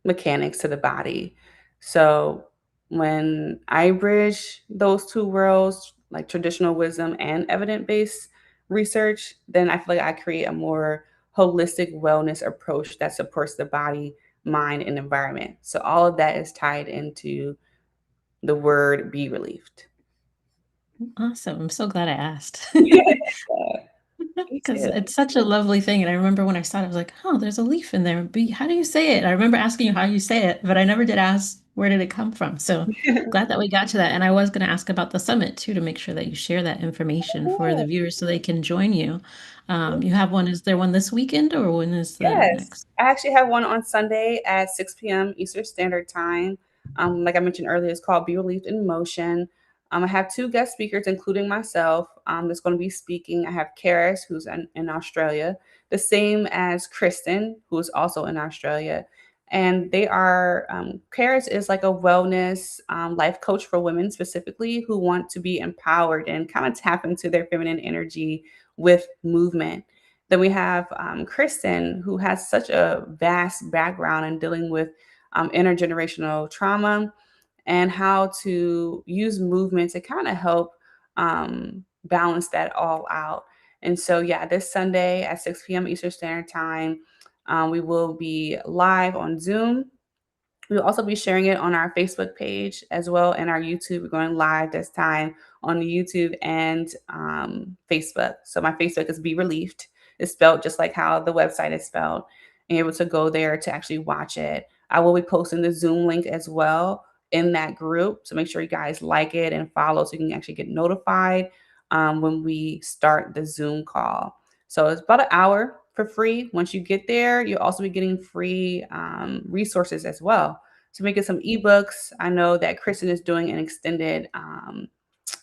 mechanics to the body. So when I bridge those two worlds, like traditional wisdom and evidence based research, then I feel like I create a more holistic wellness approach that supports the body, mind, and environment. So all of that is tied into the word be relieved. Awesome. I'm so glad I asked. Yeah, me Because too. it's such a lovely thing. And I remember when I saw it, I was like, oh, there's a leaf in there. But how do you say it? I remember asking you how you say it, but I never did ask where did it come from. So glad that we got to that. And I was going to ask about the summit too, to make sure that you share that information for Yeah. the viewers so they can join you. You have one, is there one this weekend or when is the Yes, next? I actually have one on Sunday at 6 p.m. Eastern Standard Time. Like I mentioned earlier, it's called Be Relieved in Motion. I have two guest speakers, including myself, that's going to be speaking. I have Karis, who's in Australia, the same as Kristen, who is also in Australia. And they are, Karis is like a wellness life coach for women specifically who want to be empowered and kind of tap into their feminine energy with movement. Then we have Kristen, who has such a vast background in dealing with intergenerational trauma and how to use movement to kind of help balance that all out. And so, yeah, this Sunday at 6 p.m. Eastern Standard Time, we will be live on Zoom. We'll also be sharing it on our Facebook page as well and our YouTube. We're going live this time on YouTube and Facebook. So my Facebook is Be Relieved. It's spelled just like how the website is spelled. And you're able to go there to actually watch it. I will be posting the Zoom link as well in that group. So make sure you guys like it and follow so you can actually get notified when we start the Zoom call. So it's about an hour for free. Once you get there, you'll also be getting free resources as well. So making some ebooks. I know that Kristen is doing an extended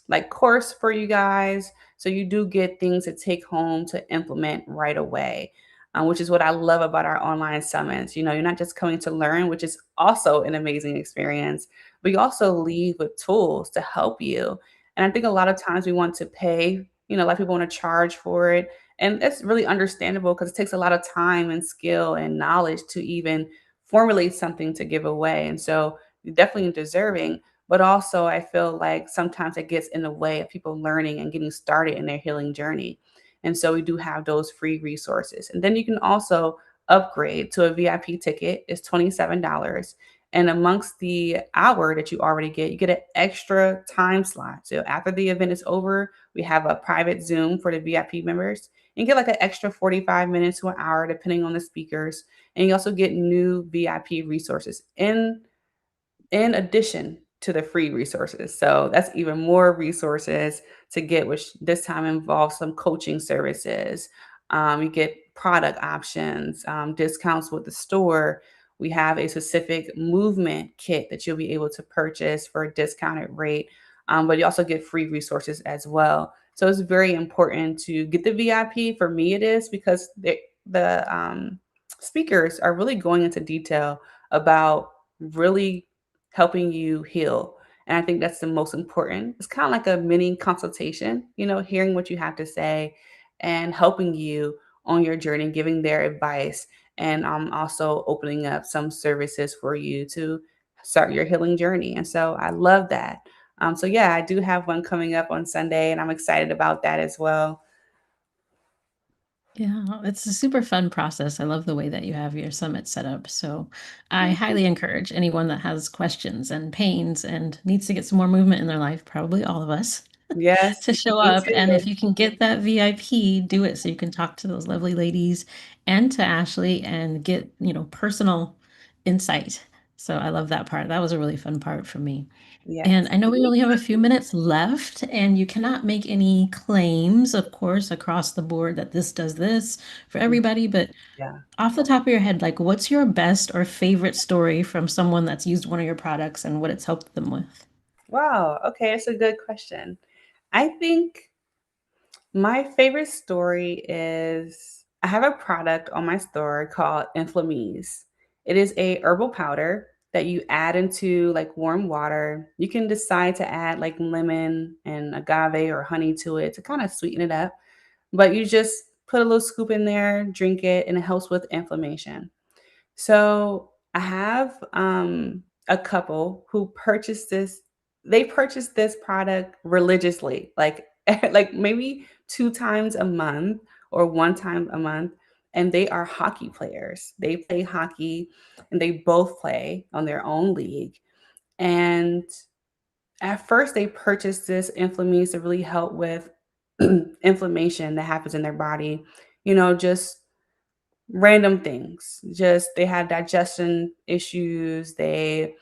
like course for you guys. So you do get things to take home to implement right away, which is what I love about our online summits. You're not just coming to learn, which is also an amazing experience, but you also leave with tools to help you. And I think a lot of times we want to pay, a lot of people want to charge for it. And that's really understandable because it takes a lot of time and skill and knowledge to even formulate something to give away. And so you're definitely deserving, but also I feel like sometimes it gets in the way of people learning and getting started in their healing journey. And so we do have those free resources. And then you can also upgrade to a VIP ticket. It's $27. And amongst the hour that you already get, you get an extra time slot. So after the event is over, we have a private Zoom for the VIP members. And you get like an extra 45 minutes to an hour, depending on the speakers. And you also get new VIP resources in addition to the free resources. So that's even more resources to get, which this time involves some coaching services. You get product options, discounts with the store. We have a specific movement kit that you'll be able to purchase for a discounted rate, but you also get free resources as well. So it's very important to get the VIP. For me, it is because the speakers are really going into detail about really helping you heal. And I think that's the most important. It's kind of like a mini consultation, hearing what you have to say and helping you on your journey, giving their advice, and also opening up some services for you to start your healing journey. And so I love that. So yeah, I do have one coming up on Sunday, and I'm excited about that as well. Yeah, it's a super fun process. I love the way that you have your summit set up. So I highly encourage anyone that has questions and pains and needs to get some more movement in their life, probably all of us, Yes, to show me up. And if too. you can get that VIP, do it so you can talk to those lovely ladies and to Ashlee and get, personal insight. So I love that part. That was a really fun part for me. And Yes. I know we only have a few minutes left, and you cannot make any claims, of course, across the board that this does this for everybody. But Yeah. off the top of your head, like what's your best or favorite story from someone that's used one of your products and what it's helped them with? Wow. Okay, that's a good question. I think my favorite story is I have a product on my store called Inflamise. It is a herbal powder that you add into like warm water. You can decide to add like lemon and agave or honey to it to kind of sweeten it up, but you just put a little scoop in there, drink it, and it helps with inflammation. So I have a couple who purchased this. They purchased this product religiously, like like maybe 2 times a month or 1 time a month. And they are hockey players. They play hockey, and they both play on their own league. And at first, they purchased this Inflamise to really help with inflammation that happens in their body. Just random things. Just they had digestion issues. They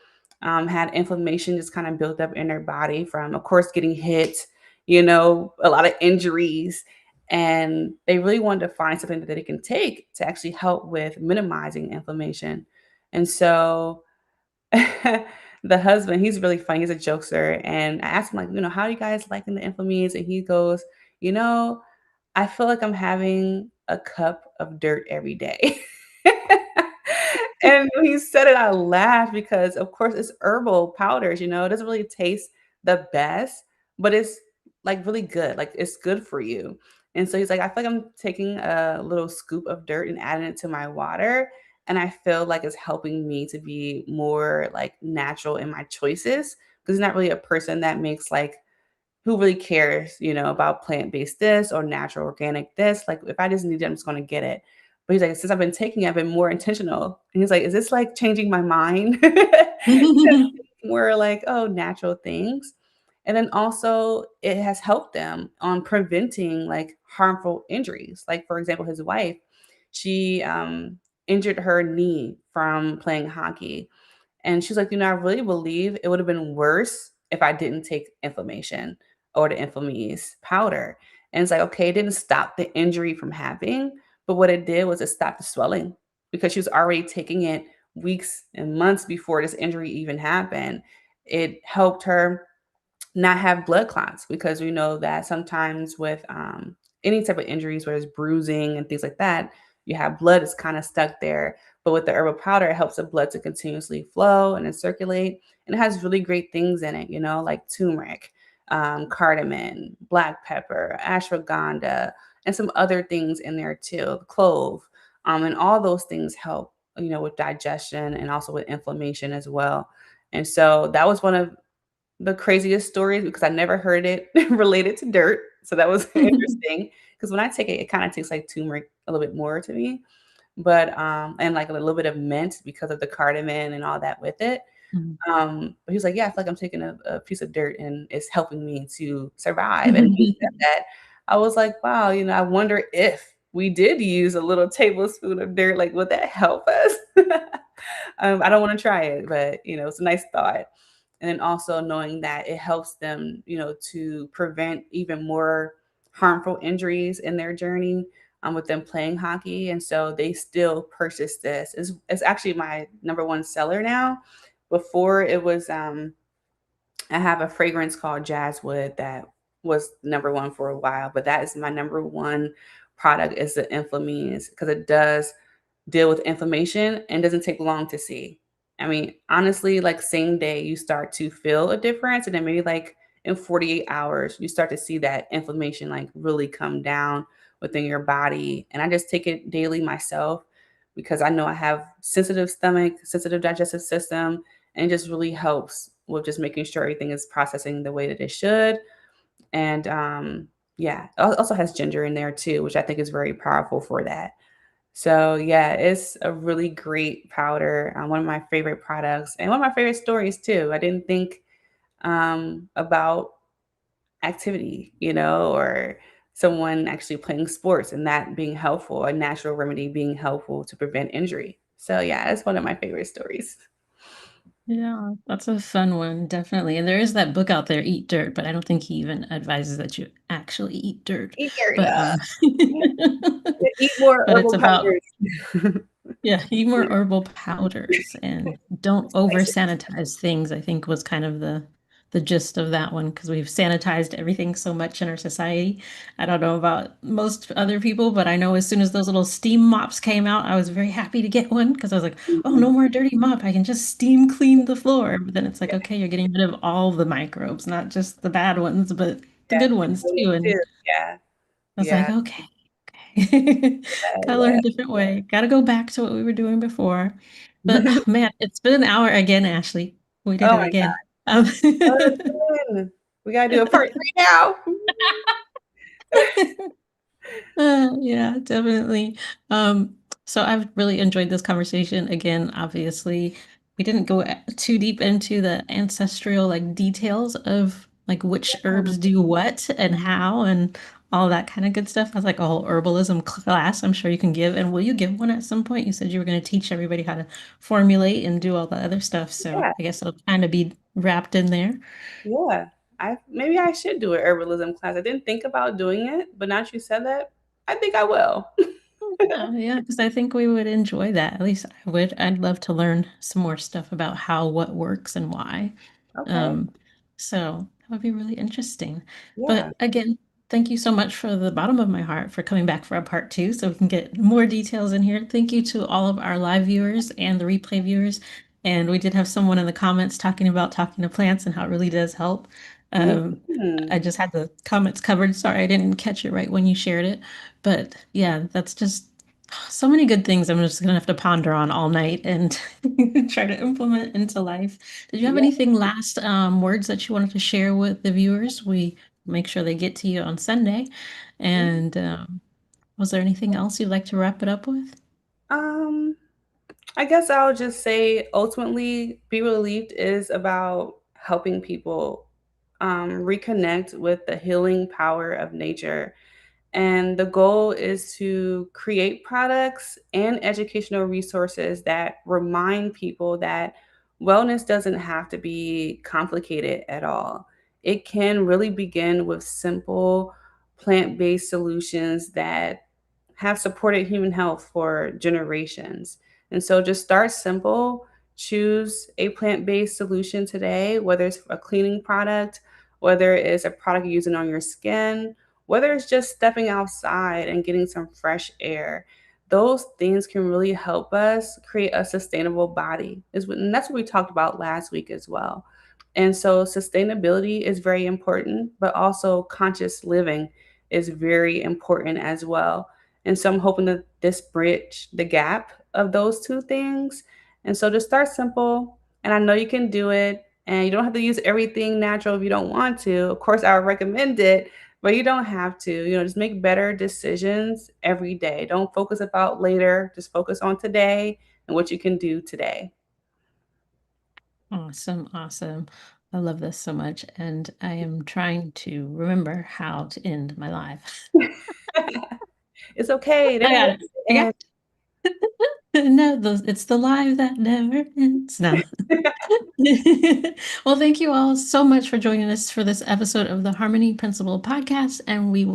had inflammation just kind of built up in their body from, of course, getting hit, a lot of injuries. And they really wanted to find something that they can take to actually help with minimizing inflammation. And so the husband, he's really funny. He's a jokester. And I asked him, like, how are you guys liking the inflammies? And he goes, you know, I feel like I'm having a cup of dirt every day. And when he said it, I laughed because, of course, it's herbal powders, it doesn't really taste the best, but it's like really good. Like it's good for you. And so he's like, I feel like I'm taking a little scoop of dirt and adding it to my water. And I feel like it's helping me to be more like natural in my choices because he's not really a person that makes like who really cares, about plant-based this or natural organic this? Like, if I just need it, I'm just gonna get it. But he's like, since I've been taking it, I've been more intentional. And he's like, is this like changing my mind to think more like, oh, natural things? And then also it has helped them on preventing like harmful injuries. Like, for example, his wife, she injured her knee from playing hockey, and she's like, I really believe it would have been worse if I didn't take inflammation or the inflammase powder. And it's like, okay, it didn't stop the injury from happening, but what it did was it stopped the swelling because she was already taking it weeks and months before this injury even happened. It helped her not have blood clots because we know that sometimes with any type of injuries, where there's bruising and things like that, you have blood is kind of stuck there. But with the herbal powder, it helps the blood to continuously flow and then circulate. And it has really great things in it, like turmeric, cardamom, black pepper, ashwagandha, and some other things in there too, clove. And all those things help, with digestion and also with inflammation as well. And so that was one of the craziest stories because I never heard it related to dirt. So that was interesting because when I take it, it kind of tastes like turmeric a little bit more to me. But and like a little bit of mint because of the cardamom and all that with it. But he was like, yeah, I feel like I'm taking a piece of dirt and it's helping me to survive. And he said that, I was like, wow, I wonder if we did use a little tablespoon of dirt, like would that help us? I don't want to try it, but it's a nice thought. And then also knowing that it helps them, to prevent even more harmful injuries in their journey. with them playing hockey, and so they still purchase this. It's actually my number one seller now. Before it was, I have a fragrance called Jazzwood that was number one for a while, but that is my number one product is the Inflamines because it does deal with inflammation and doesn't take long to see. I mean, honestly, like same day you start to feel a difference, and then maybe like in 48 hours you start to see that inflammation like really come down within your body. And I just take it daily myself because I know I have sensitive stomach, sensitive digestive system, and it just really helps with just making sure everything is processing the way that it should. And yeah, it also has ginger in there too, which I think is very powerful for that. So yeah, it's a really great powder. One of my favorite products and one of my favorite stories too. I didn't think about activity, or someone actually playing sports and that being helpful, a natural remedy being helpful to prevent injury. So yeah, it's one of my favorite stories. Yeah, that's a fun one, definitely. And there is that book out there, Eat Dirt, but I don't think he even advises that you actually eat dirt. Eat your But eat more but it's herbal about, powders. yeah, eat more herbal powders and don't over Spices. sanitize things, I think was kind of the gist of that one because we've sanitized everything so much in our society. I don't know about most other people, but I know as soon as those little steam mops came out, I was very happy to get one because I was like, oh, Mhm. no more dirty mop. I can just steam clean the floor. But then it's like, okay, you're getting rid of all the microbes, not just the bad ones, but the Yeah, good the ones good too. And too. Yeah, I was like, yeah, okay, okay. Gotta learn yeah, a different way. Gotta go back to what we were doing before. But yeah. man, it's been an hour again, Ashley. We did Oh it my again. god. Oh, again. We gotta do a part three now. Yeah, definitely. Um, so I've really enjoyed this conversation. Again, obviously, we didn't go too deep into the ancestral like details of like which herbs do what and how and all that kind of good stuff. That's like a whole herbalism class I'm sure you can give. And will you give one at some point? You said you were going to teach everybody how to formulate and do all the other stuff. So Yeah, I guess it'll kind of be wrapped in there. yeah. I maybe I should do an herbalism class. I didn't think about doing it, but now that you said that, I think I will. Yeah, yeah, because I think we would enjoy that. At least I would. I'd love to learn some more stuff about how what works and why. Okay. Um, so that would be really interesting. Yeah. But again, thank you so much for the bottom of my heart for coming back for a part two so we can get more details in here. Thank you to all of our live viewers and the replay viewers. And we did have someone in the comments talking about talking to plants and how it really does help. Um, Mhm. I just had the comments covered. Sorry, I didn't catch it right when you shared it. But yeah, that's just so many good things I'm just gonna have to ponder on all night and try to implement into life. Did you have Yeah. anything last words that you wanted to share with the viewers? We make sure they get to you on Sunday. And was there anything else you'd like to wrap it up with? Um, I guess I'll just say ultimately, Be Relieved is about helping people reconnect with the healing power of nature. And the goal is to create products and educational resources that remind people that wellness doesn't have to be complicated at all. It can really begin with simple plant based solutions that have supported human health for generations. And so just start simple. Choose a plant based solution today, whether it's a cleaning product, whether it's a product you're using on your skin, whether it's just stepping outside and getting some fresh air. Those things can really help us create a sustainable body. And that's what we talked about last week as well. And so sustainability is very important, but also conscious living is very important as well. And so I'm hoping that this bridge the gap of those two things. And so just start simple. And I know you can do it. And you don't have to use everything natural if you don't want to. Of course, I would recommend it, but you don't have to. Just make better decisions every day. Don't focus about later. Just focus on today and what you can do today. Awesome, awesome. I love this so much. And I am trying to remember how to end my life. It's okay. It I doesn't got have it. I got to it. No, it's the life that never ends. No. end. Well, thank you all so much for joining us for this episode of the Harmony Principle podcast, and we will